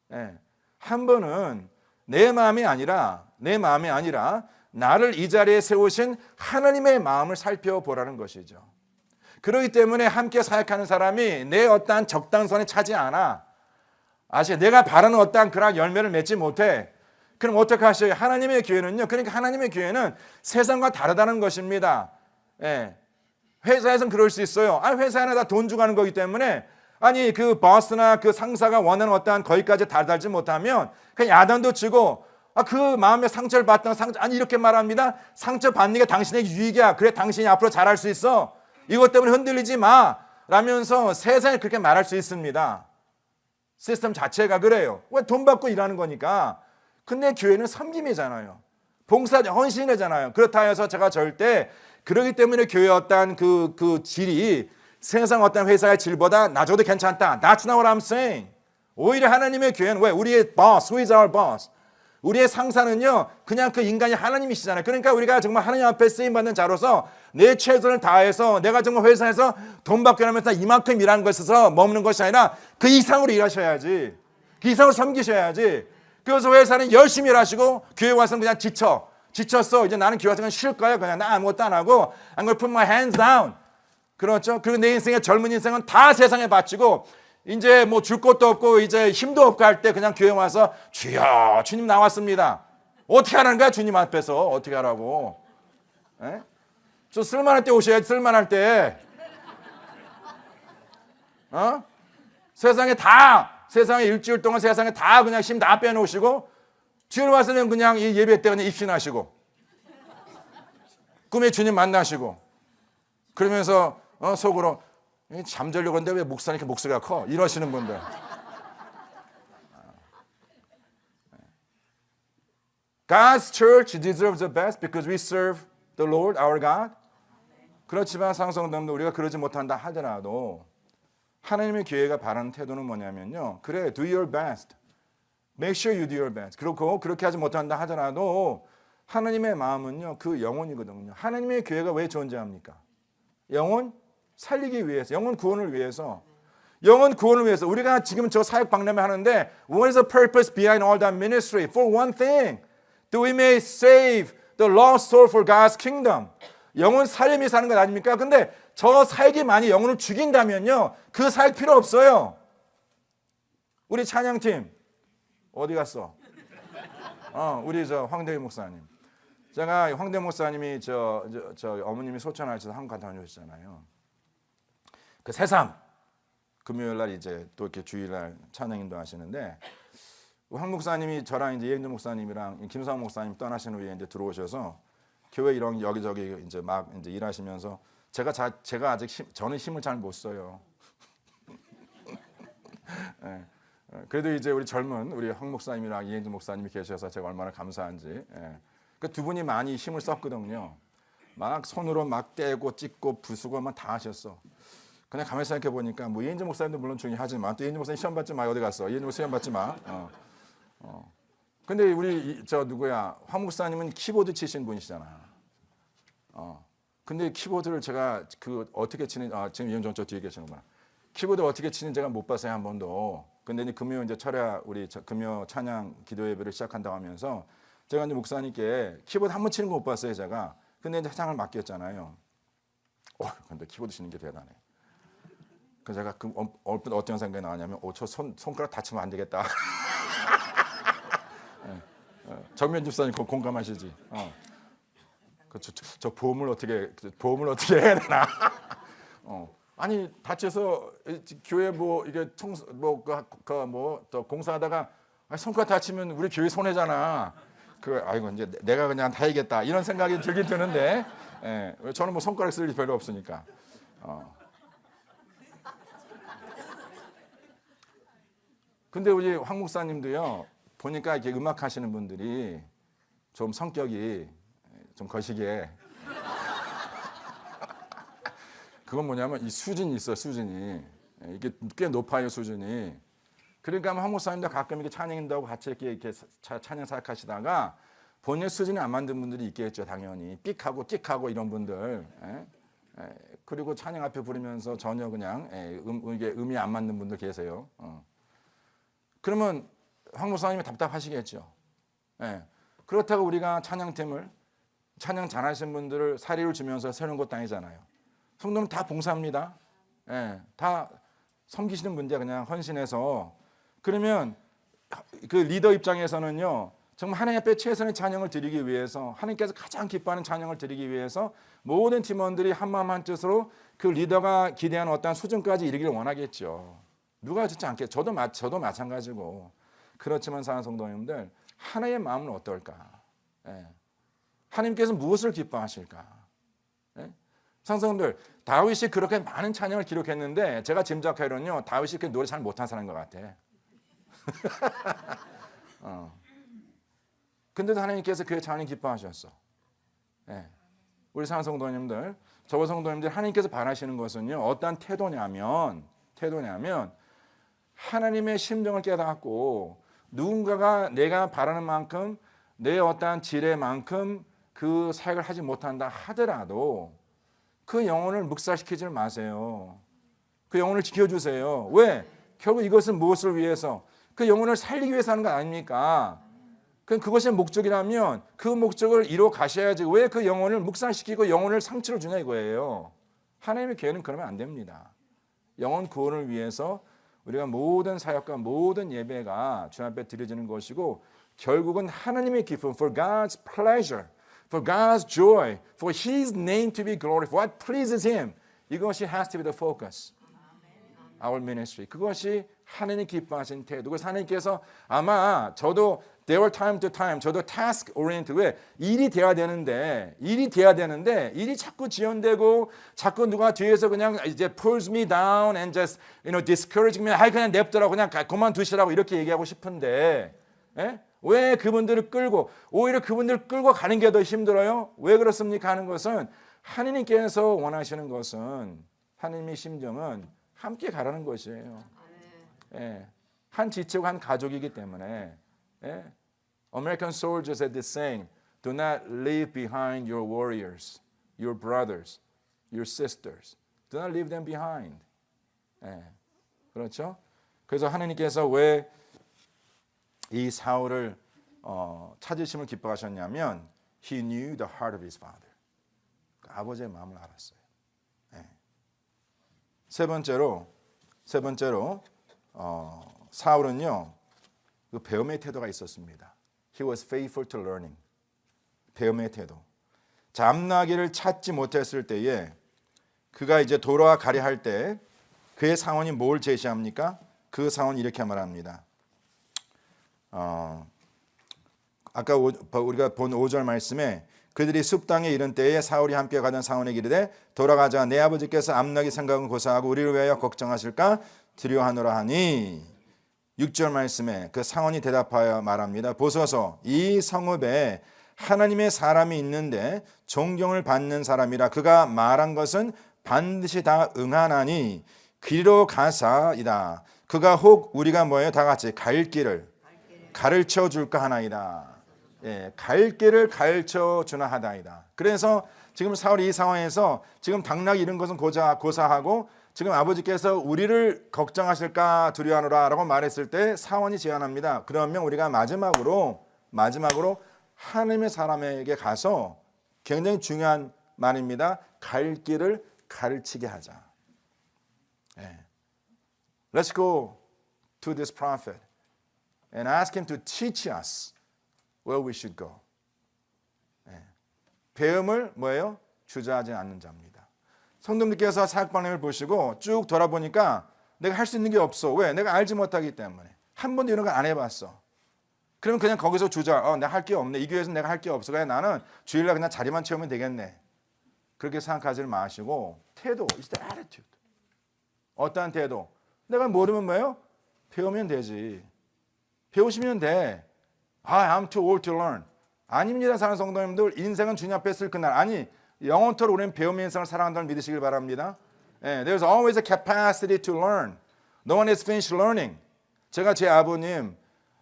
네. 한 번은 내 마음이 아니라 나를 이 자리에 세우신 하나님의 마음을 살펴보라는 것이죠. 그렇기 때문에 함께 사역하는 사람이 내 어떠한 적당선에 차지 않아. 내가 바라는 어떠한 그런 열매를 맺지 못해. 그럼 어떻게 하셔요? 하나님의 교회는요. 그러니까 하나님의 교회는 세상과 다르다는 것입니다. 예. 회사에서는 그럴 수 있어요. 회사에는 다 돈 주고 하는 거기 때문에 그 보스나 그 상사가 원하는 어떠한 거기까지 다달지 못하면 그냥 야단도 치고 그 마음에 상처를 받던 이렇게 말합니다. 상처 받는 게 당신의 유익이야. 그래 당신이 앞으로 잘할 수 있어. 이것 때문에 흔들리지 마. 라면서 세상에 그렇게 말할 수 있습니다. 시스템 자체가 그래요. 왜 돈 받고 일하는 거니까. 근데 교회는 섬김이잖아요. 봉사, 헌신이잖아요. 그렇다 해서 제가 절대 그러기 때문에 교회 어떤 그 질이 세상 어떤 회사의 질보다 낮아도 괜찮다. That's not what I'm saying. 오히려 하나님의 교회는 왜? 우리의 boss, who is our boss? 우리의 상사는요, 그냥 그 인간이 하나님이시잖아요. 그러니까 우리가 정말 하나님 앞에 쓰임받는 자로서 내 최선을 다해서 내가 정말 회사에서 돈 받고 일하면서 이만큼 일하는 것에서 머무는 것이 아니라 그 이상으로 일하셔야지. 그 이상으로 섬기셔야지. 그래서 회사는 열심히 일하시고 교회 와서는 그냥 지쳤어. 이제 나는 교회 와서 그냥 쉴 거야. 그냥 나 아무것도 안 하고 I'm going to put my hands down. 그렇죠? 그리고 내 인생의 젊은 인생은 다 세상에 바치고 이제 뭐 줄 것도 없고 이제 힘도 없고 할 때 그냥 교회 와서 주여 주님 나왔습니다. 어떻게 하라는 거야 주님 앞에서 어떻게 하라고? 에? 저 쓸만할 때 오셔야지. 쓸만할 때. 세상에 일주일 동안 세상에 다 그냥 힘 다 빼놓으시고 주일 와서는 그냥 이 예배 때 그냥 입신하시고 꿈에 주님 만나시고 그러면서 속으로 잠자려고 하는데 왜 목사님 이렇게 목소리가 커? 이러시는 분들. God's church deserves the best because we serve the Lord, our God. 그렇지만 상성도님들 우리가 그러지 못한다 하더라도 하나님의 교회가 바라는 태도는 뭐냐면요. 그래, do your best. Make sure you do your best. 그렇고 그렇게 하지 못한다 하더라도 하나님의 마음은요. 그 영혼이거든요. 하나님의 교회가 왜 존재합니까? 영혼 살리기 위해서, 영혼 구원을 위해서. 영혼 구원을 위해서 우리가 지금 저 사역 박람회 하는데 what is the purpose behind all that ministry? For one thing, that we may save the lost soul for God's kingdom. 영혼 살림이 사는 것 아닙니까? 근데 저 사역이 많이 영혼을 죽인다면요. 그 사역 필요 없어요. 우리 찬양팀 어디 갔어? 우리 저 황대희 목사님. 제가 황대 목사님이 저 어머님이 소천하셔서 한국 갔다 다녀오셨잖아요. 그 새삼 금요일 날 이제 또 이렇게 주일날 찬양인도 하시는데 황 목사님이 저랑 이제 이행준 목사님이랑 김상훈 목사님 떠나신 후에 이제 들어오셔서 교회 이런 여기저기 이제 막 이제 일하시면서 제가 아직 저는 힘을 잘 못 써요. 예. 그래도 이제 우리 젊은 우리 황 목사님이랑 이행준 목사님이 계셔서 제가 얼마나 감사한지. 예. 그 두 분이 많이 힘을 썼거든요. 막 손으로 막 떼고 찢고 부수고 막 다 하셨어. 그냥 가만히 생각해 보니까 뭐 이행준 목사님도 물론 중요하지만 또 이행준 목사님 시험 받지 마. 어디 갔어? 이행준 목사님 시험 받지 마. 근데 우리 저 누구야? 황 목사님은 키보드 치신 분이시잖아. 근데 키보드를 제가 그 어떻게 치는 지금 이행준 저 뒤에 계시는구나. 키보드 어떻게 치는 제가 못 봤어요 한 번도. 근데 이제 금요 이제 철야 우리 금요 찬양 기도 예배를 시작한다고 하면서 제가 이제 목사님께 키보드 한 번 치는 거 못 봤어요 제가. 근데 이제 찬양을 맡겼잖아요. 근데 키보드 치는 게 대단해. 그래서 제가 어떤 생각이 나냐면 저 손가락 다치면 안 되겠다. 정면 집사님 공감하시지? 저 보험을 어떻게 해야 되나? 아니 다쳐서 교회 뭐 이게 또 공사하다가 손가락 다치면 우리 교회 손해잖아. 아이고 이제 내가 그냥 다이겠다 이런 생각이 들긴 드는데, 저는 뭐 손가락 쓸 일이 별로 없으니까. 근데 우리 황 목사님도요 보니까 이렇게 음악 하시는 분들이 좀 성격이 좀 거시기해. 그건 뭐냐면 이 수준이 있어 수준이. 이게 꽤 높아요 수준이. 그러니까 황 목사님도 가끔 이렇게 찬양인다고 같이 이렇게 찬양 사역하시다가 본인 수준이 안 맞는 분들이 있겠죠 당연히. 삑하고 끽하고 이런 분들. 그리고 찬양 앞에 부르면서 전혀 그냥 이게 음이 안 맞는 분들 계세요. 그러면 황 목사님이 답답하시겠죠. 그렇다고 우리가 찬양팀을 찬양 잘하시는 분들을 사리를 주면서 세우는 것도 아니잖아요. 성도는 다 봉사합니다. 다 섬기시는 분들 그냥 헌신해서. 그러면 그 리더 입장에서는요 정말 하나님 앞에 최선의 찬양을 드리기 위해서, 하나님께서 가장 기뻐하는 찬양을 드리기 위해서 모든 팀원들이 한마음 한뜻으로 그 리더가 기대하는 어떤 수준까지 이르기를 원하겠죠. 누가 듣지 않겠죠. 저도 마찬가지고. 그렇지만 사랑하는 성도님들, 하나님의 마음은 어떨까? 하나님께서 무엇을 기뻐하실까? 성도님들, 다윗이 그렇게 많은 찬양을 기록했는데 제가 짐작하기로는요 다윗이 그렇게 노래 잘 못한 사람인 것 같아. 근데도 하나님께서 그의 찬양 기뻐하셨어. 우리 사랑하는 성도님들, 저와 성도님들, 하나님께서 바라시는 것은요 어떠한 태도냐면 하나님의 심정을 깨닫고 누군가가 내가 바라는 만큼 내 어떠한 지뢰만큼 그 사역을 하지 못한다 하더라도 그 영혼을 묵살시키지 마세요. 그 영혼을 지켜주세요. 왜? 결국 이것은 무엇을 위해서? 그 영혼을 살리기 위해서 하는 거 아닙니까? 그것이 목적이라면 그 목적을 이루어 가셔야지. 왜 그 영혼을 묵살시키고 영혼을 상처를 주냐 이거예요. 하나님의 교회는 그러면 안 됩니다. 영혼 구원을 위해서 우리가 모든 사역과 모든 예배가 주 앞에 드려지는 것이고, 결국은 하나님의 기쁨, for God's pleasure, for God's joy, for His name to be glorified, what pleases Him, 이것이 has to be the focus. Our ministry. 그것이 하나님 기뻐하신 태도. 그래서 하나님께서 아마 저도 there were time to time, 저도 task oriented, 왜 일이 돼야 되는데 일이 자꾸 지연되고 자꾸 누가 뒤에서 그냥 이제 pulls me down and just discourage me. 그냥 냅두라고 그냥 그만두시라고 이렇게 얘기하고 싶은데, 왜 그분들을 끌고 오히려 그분들을 끌고 가는 게 더 힘들어요? 왜 그렇습니까? 하는 것은 하느님께서 원하시는 것은, 하느님의 심정은 함께 가라는 것이에요. 예. 한 지체고 한 가족이기 때문에. 예. American soldiers had this saying, do not leave behind your warriors, your brothers, your sisters. Do not leave them behind. 예. 그렇죠? 그래서 하느님께서 왜 이 사울을 찾으심을 기뻐하셨냐면 He knew the heart of his father. 아버지의 마음을 알았어요. 예. 세 번째로 사울은요, 그 배움의 태도가 있었습니다. He was faithful to learning. 배움의 태도. 잠나기를 찾지 못했을 때에 그가 이제 돌아가려 할 때 그의 상원이 뭘 제시합니까? 그 상원이 이렇게 말합니다. 아까 우리가 본 5절 말씀에 그들이 숲땅에 이른 때에 사울이 함께 가던 상원에게 이르되 돌아가자 내 아버지께서 암나기 생각은 고사하고 우리를 위하여 걱정하실까 두려워하노라 하니 6절 말씀에 그 상원이 대답하여 말합니다. 보소서 이 성읍에 하나님의 사람이 있는데 존경을 받는 사람이라 그가 말한 것은 반드시 다 응하나니 그리로 가사이다. 그가 혹 우리가 뭐예요? 다 같이 갈 길을 가르쳐 줄까 하나이다. 예, 갈 길을 가르쳐 주나 하다이다. 그래서 지금 사울이 이 상황에서 지금 당나귀 이런 것은 고사하고 지금 아버지께서 우리를 걱정하실까 두려워하노라라고 말했을 때 사원이 제안합니다. 그러면 우리가 마지막으로 하나님의 사람에게 가서 굉장히 중요한 말입니다. 갈 길을 가르치게 하자. 예. Let's go to this prophet and ask him to teach us where we should go. 예. 배움을 뭐예요? 주저하지 않는 자입니다. 성도님께서 사역방향을 보시고 쭉 돌아보니까 내가 할 수 있는 게 없어. 왜? 내가 알지 못하기 때문에. 한 번도 이런 걸 안 해봤어. 그러면 그냥 거기서 내가 할 게 없네. 이 교회에서 내가 할 게 없어. 그냥 나는 주일날 그냥 자리만 채우면 되겠네. 그렇게 생각하지 마시고 태도, is the attitude. 어떠한 태도? 내가 모르면 뭐예요? 배우면 되지. 배우시면 돼. I'm too old to learn. 아닙니다. 사랑하는 성도님들. 인생은 주님 앞에 있을 그날. 아니, 영원토록 우리는 배움의 인생을 살아간다는 믿으시길 바랍니다. There's always a capacity to learn. No one is finished learning. 제가 제 아버님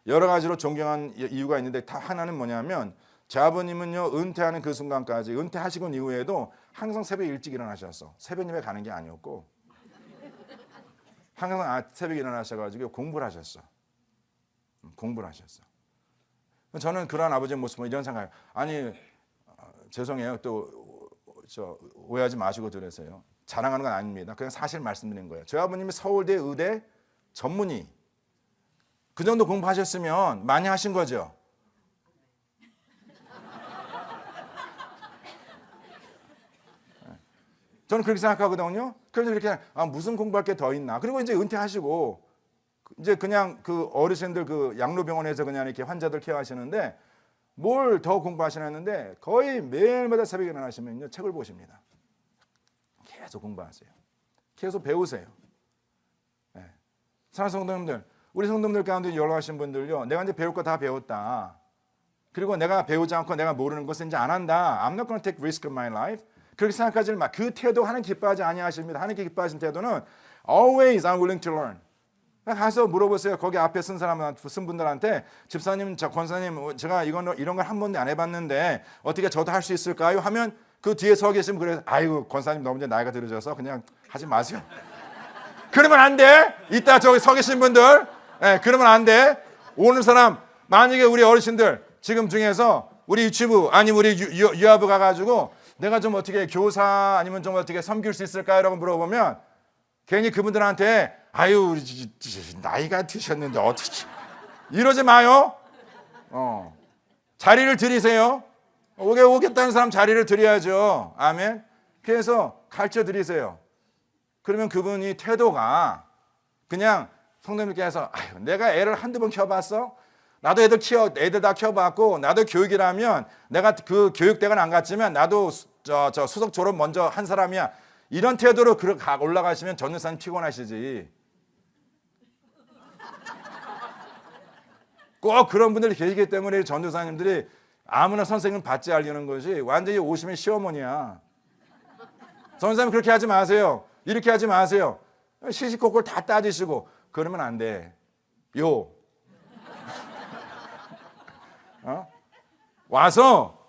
여러 가지로 존경한 이유가 있는데 다 하나는 뭐냐면 제 아버님은요 은퇴하는 그 순간까지 은퇴하시고 이후에도 항상 새벽 일찍 일어나셨어. 새벽 예배 가는 게 아니었고 항상 새벽에 일어나셔가지고 공부를 하셨어. 공부를 하셨어. 저는 그러한 아버지의 모습은 이런 생각이에요. 아니 죄송해요. 또 오해하지 마시고 들으세요. 자랑하는 건 아닙니다. 그냥 사실 말씀드리는 거예요. 저희 아버님이 서울대 의대 전문의 그 정도 공부하셨으면 많이 하신 거죠. 저는 그렇게 생각하거든요. 그래서 이렇게 무슨 공부할 게 더 있나. 그리고 이제 은퇴하시고 이제 그냥 그 어르신들 그 양로병원에서 그냥 이렇게 환자들 케어하시는데 뭘 더 공부하시는데 거의 매일마다 새벽에 일어나시면요 책을 보십니다. 계속 공부하세요. 계속 배우세요. 네. 사랑하는 성도님들, 우리 성도님들 가운데 연락하신 분들요, 내가 이제 배울 거 다 배웠다. 그리고 내가 배우지 않고 내가 모르는 것은 이제 안 한다. I'm not going to take risk of my life. 그렇게 생각하지 마. 그 태도 하나님 기뻐하지 아니하십니다. 하나님 기뻐하신 태도는 always I'm willing to learn. 가서 물어보세요. 거기 앞에 쓴 분들한테 집사님, 권사님, 제가 이런 걸 한 번도 안 해봤는데 어떻게 저도 할 수 있을까요? 하면 그 뒤에 서 계시면 그래서 아이고 권사님 너무 이제 나이가 들으셔서 그냥 하지 마세요. 그러면 안 돼. 이따 저기 서 계신 분들, 그러면 안 돼. 오는 사람 만약에 우리 어르신들 지금 중에서 우리 유치부 아니면 우리 유아부 가가지고 내가 좀 어떻게 교사 아니면 좀 어떻게 섬길 수 있을까요? 라고 물어보면 괜히 그분들한테 아유 나이가 드셨는데 어떻게 이러지 마요. 자리를 드리세요. 오겠다는 사람 자리를 드려야죠. 아멘. 그래서 가르쳐 드리세요. 그러면 그분이 태도가 그냥 성도님께서 아유 내가 애를 한두 번 키워봤어? 나도 애들 다 키워봤고 나도 교육이라면 내가 그 교육대관 안 갔지만 나도 저 수석 졸업 먼저 한 사람이야. 이런 태도로 올라가시면 전도사님 피곤하시지. 꼭 그런 분들이 계시기 때문에 전도사님들이 아무나 선생님 받지 않으려는 것이 완전히 오시면 시어머니야. 선생님 그렇게 하지 마세요. 이렇게 하지 마세요. 시시콜콜 다 따지시고 그러면 안 돼. 와서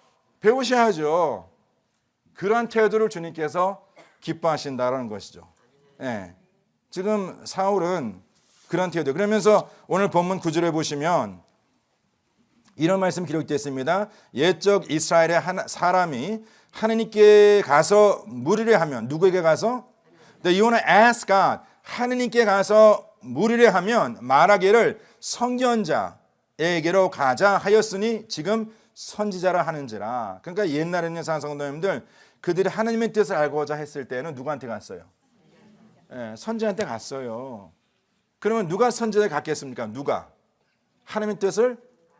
배우셔야죠. 그러한 태도를 주님께서 기뻐하신다라는 것이죠. 예. 지금 사울은 그런 태도. 그러면서 오늘 본문 9절에 보시면 이런 말씀 기록되어 있습니다. 옛적 이스라엘의 사람이 하느님께 가서 물으려 하면 누구에게 가서? You want to ask God. 하느님께 가서 물으려 하면 말하기를 선견자에게로 가자 하였으니 지금 선지자라 하는지라. 그러니까 옛날에는 성도님들 그들이 하느님의 뜻을 알고자 했을 때는 누구한테 갔어요? 예, 선지자한테 갔어요. 그러면 누가 선지자에 갔겠습니까? 누가? 하나님의 뜻을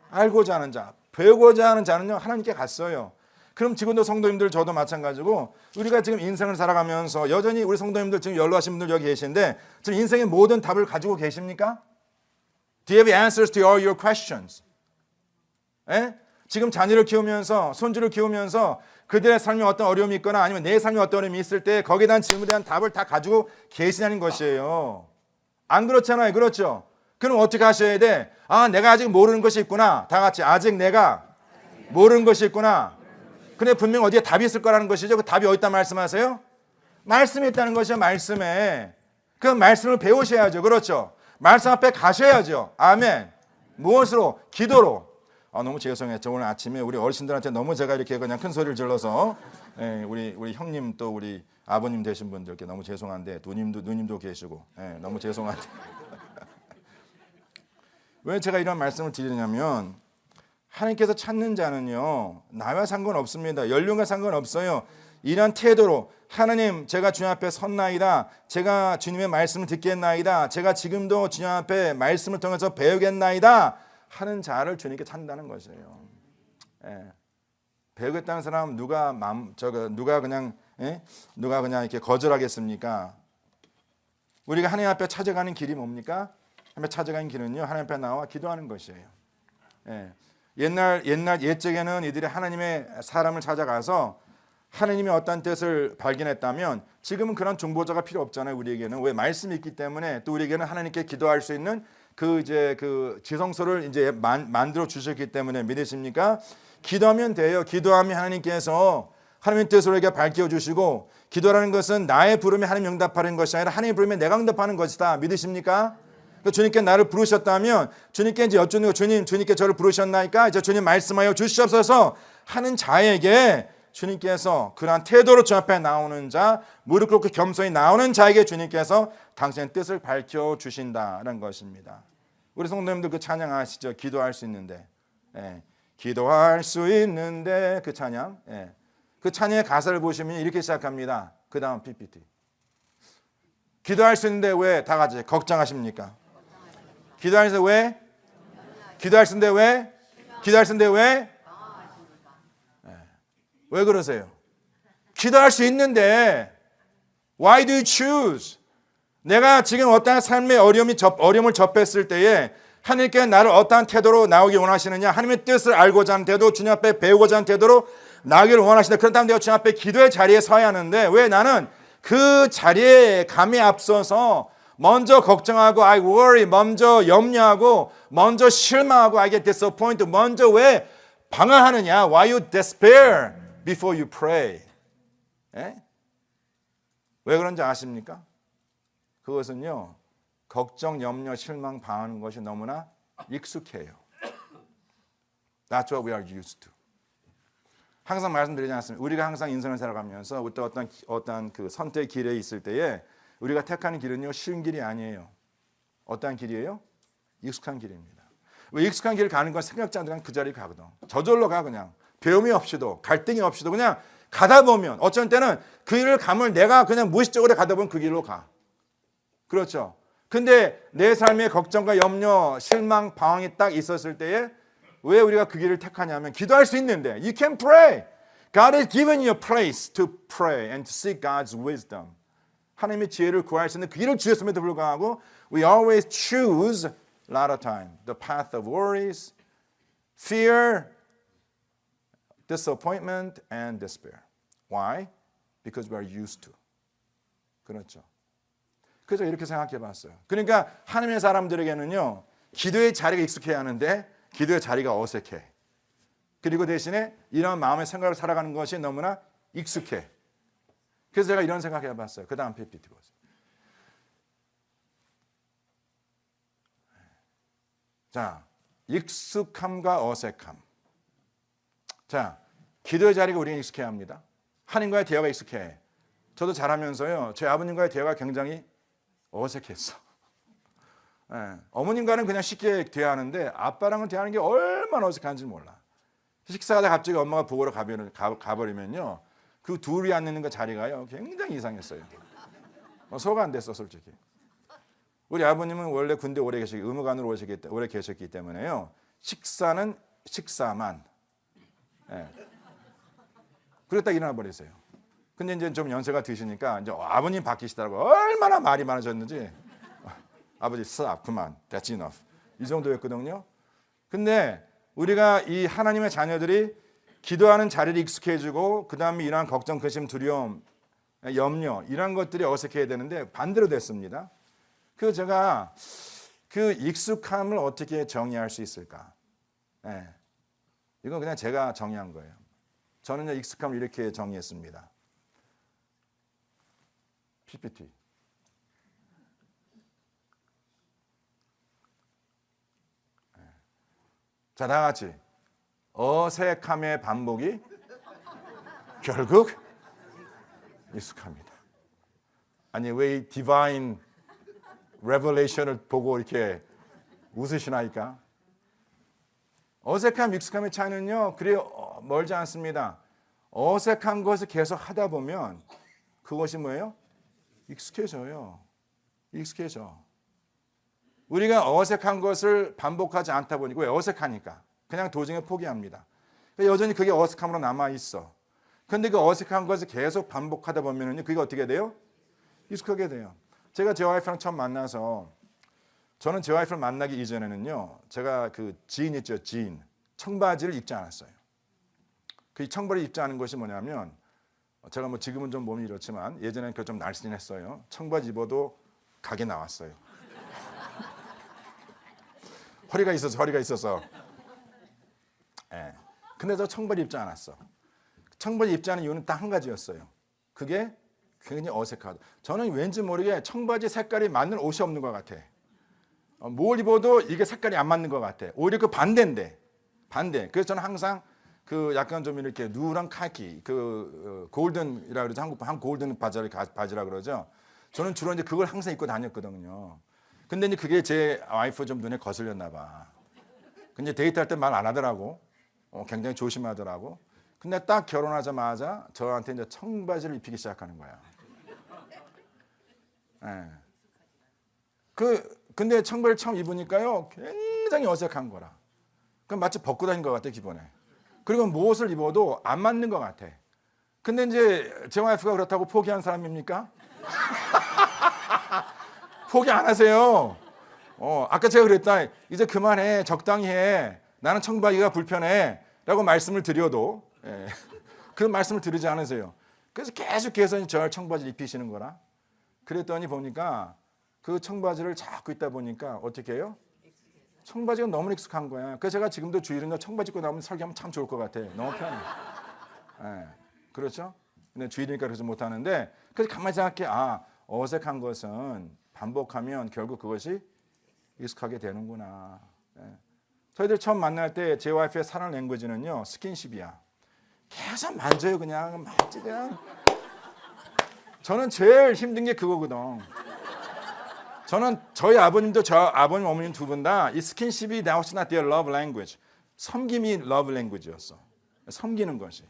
알고자 하는 자, 배우고자 하는 자는요 하나님께 갔어요. 그럼 지금도 성도님들 저도 마찬가지고 우리가 지금 인생을 살아가면서 여전히 우리 성도님들 지금 연로하신 분들 여기 계신데 지금 인생의 모든 답을 가지고 계십니까? Do you have answers to all your questions? 예? 지금 자녀를 키우면서 손주를 키우면서 그들의 삶에 어떤 어려움이 있거나 아니면 내 삶에 어떤 어려움이 있을 때 거기에 대한 질문에 대한 답을 다 가지고 계시냐는 것이에요. 안 그렇잖아요. 그렇죠? 그럼 어떻게 하셔야 돼? 내가 아직 모르는 것이 있구나. 다 같이 아직 내가 모르는 것이 있구나. 근데 분명 어디에 답이 있을 거라는 것이죠. 그 답이 어디다 말씀하세요? 말씀에 있다는 것이죠. 말씀에. 그 말씀을 배우셔야죠. 그렇죠? 말씀 앞에 가셔야죠. 아멘. 무엇으로? 기도로. 너무 죄송했죠. 오늘 아침에 우리 어르신들한테 너무 제가 이렇게 그냥 큰 소리를 질러서 우리 형님 또 우리 아버님 되신 분들께 너무 죄송한데 누님도 계시고 너무 죄송한데 왜 제가 이런 말씀을 드리냐면 하나님께서 찾는 자는요 나와 상관없습니다. 연령과 상관없어요. 이런 태도로 하나님 제가 주님 앞에 섰나이다. 제가 주님의 말씀을 듣겠나이다. 제가 지금도 주님 앞에 말씀을 통해서 배우겠나이다 하는 자를 주님께 찾는다는 것이에요. 배우겠다는 사람 누가 그냥 이렇게 거절하겠습니까? 우리가 하나님 앞에 찾아가는 길이 뭡니까? 하나님 앞에 찾아가는 길은요 하나님 앞에 나와 기도하는 것이에요. 옛적에는 이들이 하나님의 사람을 찾아가서 하나님의 어떤 뜻을 발견했다면 지금은 그런 중보자가 필요 없잖아요. 우리에게는 왜 말씀이 있기 때문에 또 우리에게는 하나님께 기도할 수 있는 그 지성소를 이제 만들어 주셨기 때문에 믿으십니까? 기도하면 돼요. 기도하면 하나님께서 하나님의 뜻을 우리에게 밝혀 주시고 기도라는 것은 나의 부름에 하나님 응답하는 것이 아니라 하나님의 부름에 내가 응답하는 것이다. 믿으십니까? 주님께 나를 부르셨다면 주님께 이제 여쭈는 거 주님께 저를 부르셨나이까 이제 주님 말씀하여 주시옵소서 하는 자에게 주님께서 그러한 태도로 주 앞에 나오는 자 무릎 꿇고 겸손히 나오는 자에게 주님께서 당신의 뜻을 밝혀 주신다는 것입니다. 우리 성도님들 그 찬양 아시죠? 기도할 수 있는데 기도할 수 있는데 그 찬양 그 찬양의 가사를 보시면 이렇게 시작합니다. 그 다음 PPT 기도할 수 있는데 왜 다 같이 걱정하십니까? 기도할 수 있는데 왜? 기도할 수 있는데 왜? 기도할 수 있는데 왜? 왜 그러세요? 기도할 수 있는데 Why do you choose? 내가 지금 어떠한 삶의 어려움을 접했을 때에 하나님께 나를 어떠한 태도로 나오기 원하시느냐 하나님의 뜻을 알고자 하는 태도 주님 앞에 배우고자 하는 태도로 나오기를 원하시다. 그렇다면 내가 주님 앞에 기도의 자리에 서야 하는데 왜 나는 그 자리에 감에 앞서서 먼저 걱정하고 I worry 먼저 염려하고 먼저 실망하고 I get disappointed 먼저 왜 방황하느냐 Why you despair before you pray? 왜 그런지 아십니까? 그것은요 걱정, 염려, 실망, 방하는 것이 너무나 익숙해요. That's what we are used to. 항상 말씀드리지 않습니까? 우리가 항상 인생을 살아가면서 어떤 그 선택의 길에 있을 때에 우리가 택하는 길은요 쉬운 길이 아니에요. 어떠한 길이에요? 익숙한 길입니다. 왜 익숙한 길을 가는 건 생각지 않으면 그 자리에 가거든. 저절로 가 그냥. 배움이 없이도 갈등이 없이도 그냥 가다 보면 어쩐 때는 그 길을 가면 내가 그냥 무의식적으로 가다 보면 그 길로 가. 그렇죠. 근데 내 삶에 걱정과 염려, 실망, 방황이 딱 있었을 때에 왜 우리가 그 길을 택하냐면 기도할 수 있는데 You can pray. God has given you a place to pray and to seek God's wisdom. 하나님의 지혜를 구할 수 있는 그 길을 주셨음에도 불구하고 We always choose a lot of time the path of worries, fear, disappointment and despair. Why? Because we are used to. 그렇죠. 그래서 이렇게 생각해 봤어요. 그러니까 하나님의 사람들에게는요, 기도의 자리가 익숙해야 하는데 기도의 자리가 어색해. 그리고 대신에 이런 마음의 생각을 살아가는 것이 너무나 익숙해. 그래서 제가 이런 생각해 봤어요. 그 다음 PPT 보세요. 자, 익숙함과 어색함. 자, 기도의 자리가 우리는 익숙해야 합니다. 하나님과의 대화가 익숙해. 저도 잘하면서요, 제 아버님과의 대화가 굉장히 어색했어. 예, 어머님과는 그냥 쉽게 대화하는데 아빠랑은 대화하는 게 얼마나 어색한지 몰라. 식사하다 갑자기 엄마가 보고로 가버리면요, 그 둘이 앉는 그 자리가요 굉장히 이상했어요. 소가 안 됐어 솔직히. 우리 아버님은 원래 군대 오래 의무관으로 오래 계셨기 때문에요, 식사는 식사만. 예. 그랬다 일어나 버렸어요. 근데 이제 좀 연세가 드시니까 이제 아버님 바뀌시더라고. 얼마나 말이 많아졌는지. 아버지 stop, 그만, that's enough. 이 정도였거든요. 근데 우리가 이 하나님의 자녀들이 기도하는 자리를 익숙해지고 그 다음에 이러한 걱정, 근심, 두려움, 염려 이런 것들이 어색해야 되는데 반대로 됐습니다. 그래서 제가 그 익숙함을 어떻게 정의할 수 있을까? 예. 이건 그냥 제가 정의한 거예요. 저는 익숙함을 이렇게 정의했습니다. PPT. 자, 다 같이. 어색함의 반복이 결국 익숙합니다. 아니, 왜 이 디바인 레벨레이션을 보고 이렇게 웃으시나이까? 어색함, 익숙함의 차이는요, 그리 멀지 않습니다. 어색한 것을 계속 하다 보면 그것이 뭐예요? 익숙해져요. 익숙해져. 우리가 어색한 것을 반복하지 않다 보니까, 왜? 어색하니까. 그냥 도중에 포기합니다. 여전히 그게 어색함으로 남아있어. 그런데 그 어색한 것을 계속 반복하다 보면 그게 어떻게 돼요? 익숙하게 돼요. 제가 제 와이프랑 처음 만나서, 저는 제 와이프를 만나기 이전에는요, 제가 그 지인 있죠, 지인. 청바지를 입지 않았어요. 그 청바지 입지 않은 것이 뭐냐면, 제가 뭐 지금은 좀 몸이 이렇지만 예전에는 좀 날씬했어요. 청바지 입어도 가게 나왔어요. 허리가 있어서. 예. 근데 저 청바지 입지 않았어. 청바지 입지 않은 이유는 딱 한 가지였어요. 그게 굉장히 어색하다. 저는 왠지 모르게 청바지 색깔이 맞는 옷이 없는 것 같아. 뭘 입어도 이게 색깔이 안 맞는 것 같아. 오히려 그 반대. 그래서 저는 항상 그 약간 좀 이렇게 누런 카키, 그 골든이라 그러죠. 한국 골든 바지라 그러죠. 저는 주로 이제 그걸 항상 입고 다녔거든요. 근데 이제 그게 제 와이프 좀 눈에 거슬렸나 봐. 근데 데이트할 때 말 안 하더라고. 굉장히 조심하더라고. 근데 딱 결혼하자마자 저한테 이제 청바지를 입히기 시작하는 거야. 예. 근데 청바지를 처음 입으니까요, 굉장히 어색한 거라. 그럼 마치 벗고 다닌 것 같아, 기본에. 그리고 무엇을 입어도 안 맞는 것 같아. 근데 이제 제 와이프가 그렇다고 포기한 사람입니까? 포기 안 하세요. 아까 제가 그랬다. 이제 그만해. 적당히 해. 나는 청바지가 불편해. 라고 말씀을 드려도, 예, 그 말씀을 드리지 않으세요. 그래서 계속해서 저를 청바지를 입히시는 거라. 그랬더니 보니까 그 청바지를 자꾸 입다 보니까 어떻게 해요? 청바지가 너무 익숙한 거야. 그래서 제가 지금도 주일은 청바지 입고 나오면 설교하면 참 좋을 것 같아. 너무 편해. 예, 그렇죠? 근데 주일이니까 그러지 못하는데, 그래서 가만히 생각해. 어색한 것은 반복하면 결국 그것이 익숙하게 되는구나. 예. 저희들 처음 만날 때 제 와이프의 사랑 랭귀지는요, 스킨십이야. 계속 만져요. 그냥 저는 제일 힘든 게 그거거든. 저는 저희 아버님도 저 아버님 어머님 두 분 다 이 스킨십이 that was not their love language. 섬김이 love language였어. 섬기는 것이.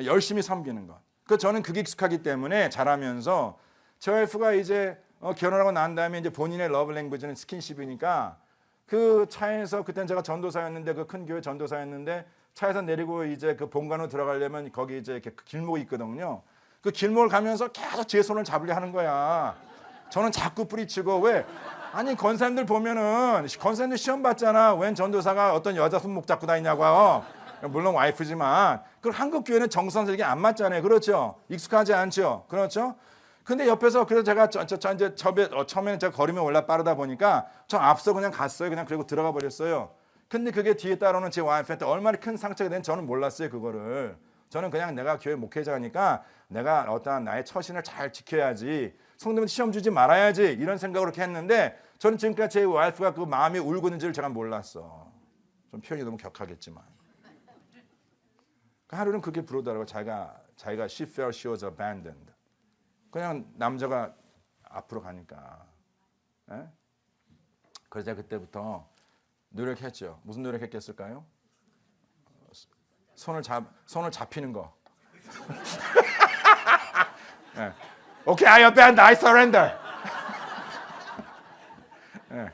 열심히 섬기는 것. 저는 그게 익숙하기 때문에 자라면서 제 와이프가 이제 결혼하고 난 다음에 이제 본인의 love language는 스킨십이니까 그 차에서, 그때는 제가 전도사였는데, 그 큰 교회 전도사였는데, 차에서 내리고 이제 그 본관으로 들어가려면 거기 이제 이렇게 길목이 있거든요. 그 길목을 가면서 계속 제 손을 잡으려 하는 거야. 저는 자꾸 뿌리치고, 왜? 아니, 권사님들 보면은, 권사님들 시험 봤잖아. 웬 전도사가 어떤 여자 손목 잡고 다니냐고. 물론 와이프지만. 그 한국 교회는 정선들에게 안 맞잖아요. 그렇죠? 익숙하지 않죠? 그렇죠? 근데 옆에서 그래서 제가 이제 처음에는 제가 걸으면 원래 빠르다 보니까 저 앞서 그냥 갔어요. 그냥 그리고 들어가 버렸어요. 근데 그게 뒤에 따라오는 제 와이프한테 얼마나 큰 상처가 된 저는 몰랐어요. 그거를. 저는 그냥 내가 교회 목회자니까 내가 어떠한 나의 처신을 잘 지켜야지. 성도면 시험 주지 말아야지. 이런 생각으로 이렇게 했는데 저는 지금까지 제 와이프가 그 마음이 울고 있는지를 제가 몰랐어. 좀 표현이 너무 격하겠지만. 하루는 그렇게 부르더라고. 자기가 she felt she was abandoned. 그냥 남자가 앞으로 가니까. 예? 그래서 제가 그때부터 노력했죠. 무슨 노력했겠을까요? 손을 잡히는 거. 예. Okay, I abandon, I surrender. 예.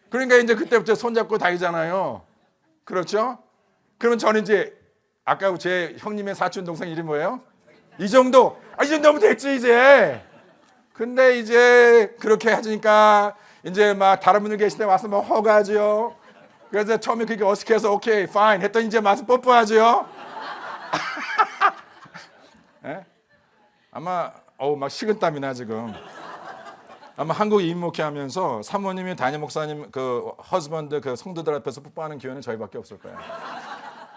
그러니까 이제 그때부터 손잡고 다니잖아요. 그렇죠? 그러면 저는 이제 아까 제 형님의 사촌 동생 이름이 뭐예요? 이 정도면 됐지 이제. 근데 이제 그렇게 하니까 이제 막 다른 분들 계실 때 와서 뭐 허가죠. 그래서 처음에 그게 어색해서 오케이, fine 했더니 이제 와서 뽀뽀하죠. 예? 아마 막 식은땀이 나 지금. 아마 한국 임목회하면서 사모님이 담임 목사님 그 허즈번드 그 성도들 앞에서 뽀뽀하는 기회는 저희밖에 없을 거예요.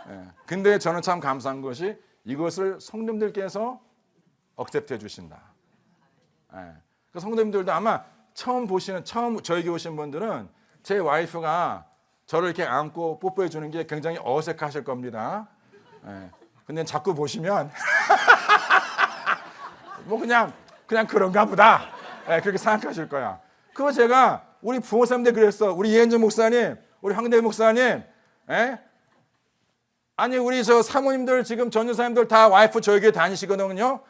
예. 근데 저는 참 감사한 것이 이것을 성도님들께서 억셉트해 주신다. 예. 그 성도님들도 아마 처음 저에게 오신 분들은 제 와이프가 저를 이렇게 안고 뽀뽀해 주는 게 굉장히 어색하실 겁니다. 예. 근데 자꾸 보시면 뭐 그냥 그런가 보다. 예, 그렇게 생각하실 거야. 그거 제가 우리 부모님들 그랬어. 우리 이현주 목사님, 우리 황대 목사님, 예? 아니 우리 저 사모님들 지금 전도사님들 다 와이프 저희 교회 다니시거든요.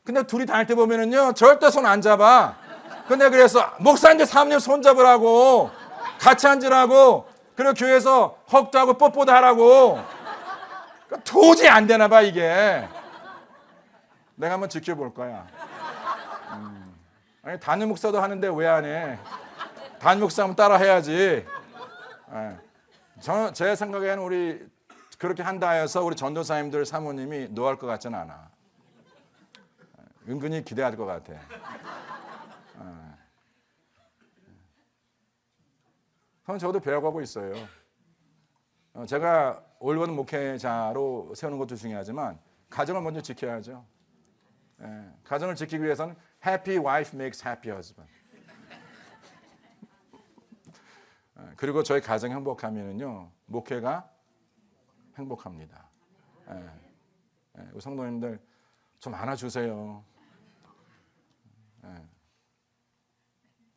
근데 둘이 다닐 때 보면은요 절대 손 안 잡아. 근데 그래서 목사님들 사모님 손 잡으라고 같이 앉으라고 그리고 교회에서 헉도 하고 뽀뽀도 하라고. 그러니까 도저히 안 되나 봐 이게. 내가 한번 지켜볼 거야. 아니 담임 목사도 하는데 왜 안 해? 담임 목사 한번 따라 해야지. 저는 제 생각에는 우리 그렇게 한다 해서 우리 전도사님들 사모님이 노할 것 같지는 않아. 은근히 기대할 것 같아. 저도 배워가고 있어요. 제가 올바른 목회자로 세우는 것도 중요하지만 가정을 먼저 지켜야죠. 가정을 지키기 위해서는 happy wife makes happy husband. 그리고 저희 가정이 행복하면은요 목회가 행복합니다. 우리 성도님들 좀 안아주세요.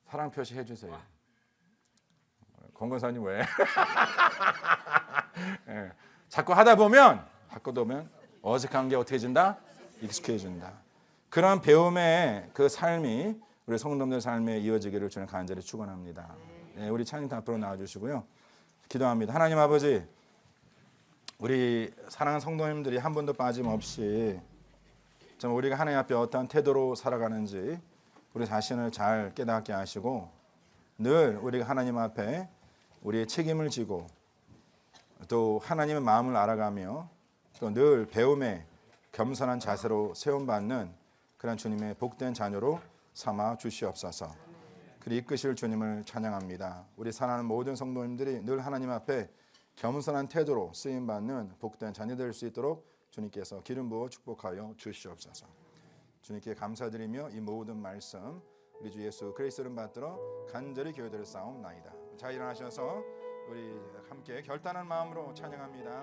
사랑 표시 해주세요. 권건사님 왜? 자꾸 하다 보면 어색한 게 어떻게 해진다? 익숙해진다. 그런 배움의 그 삶이 우리 성도님들 삶에 이어지기를 저는 간절히 축원합니다. 우리 찬양팀 앞으로 나와주시고요. 기도합니다. 하나님 아버지, 우리 사랑하는 성도님들이 한 분도 빠짐없이 좀 우리가 하나님 앞에 어떠한 태도로 살아가는지 우리 자신을 잘 깨닫게 하시고 늘 우리가 하나님 앞에 우리의 책임을 지고 또 하나님의 마음을 알아가며 또 늘 배움에 겸손한 자세로 세움받는 그런 주님의 복된 자녀로 삼아 주시옵소서. 그리 이끄실 주님을 찬양합니다. 우리 사랑하는 모든 성도님들이 늘 하나님 앞에 겸손한 태도로 쓰임받는 복된 자녀 될 수 있도록 주님께서 기름 부어 축복하여 주시옵소서. 주님께 감사드리며 이 모든 말씀 우리 주 예수 그리스도를 받들어 간절히 교회들을 싸움나이다. 자 일어나셔서 우리 함께 결단한 마음으로 찬양합니다.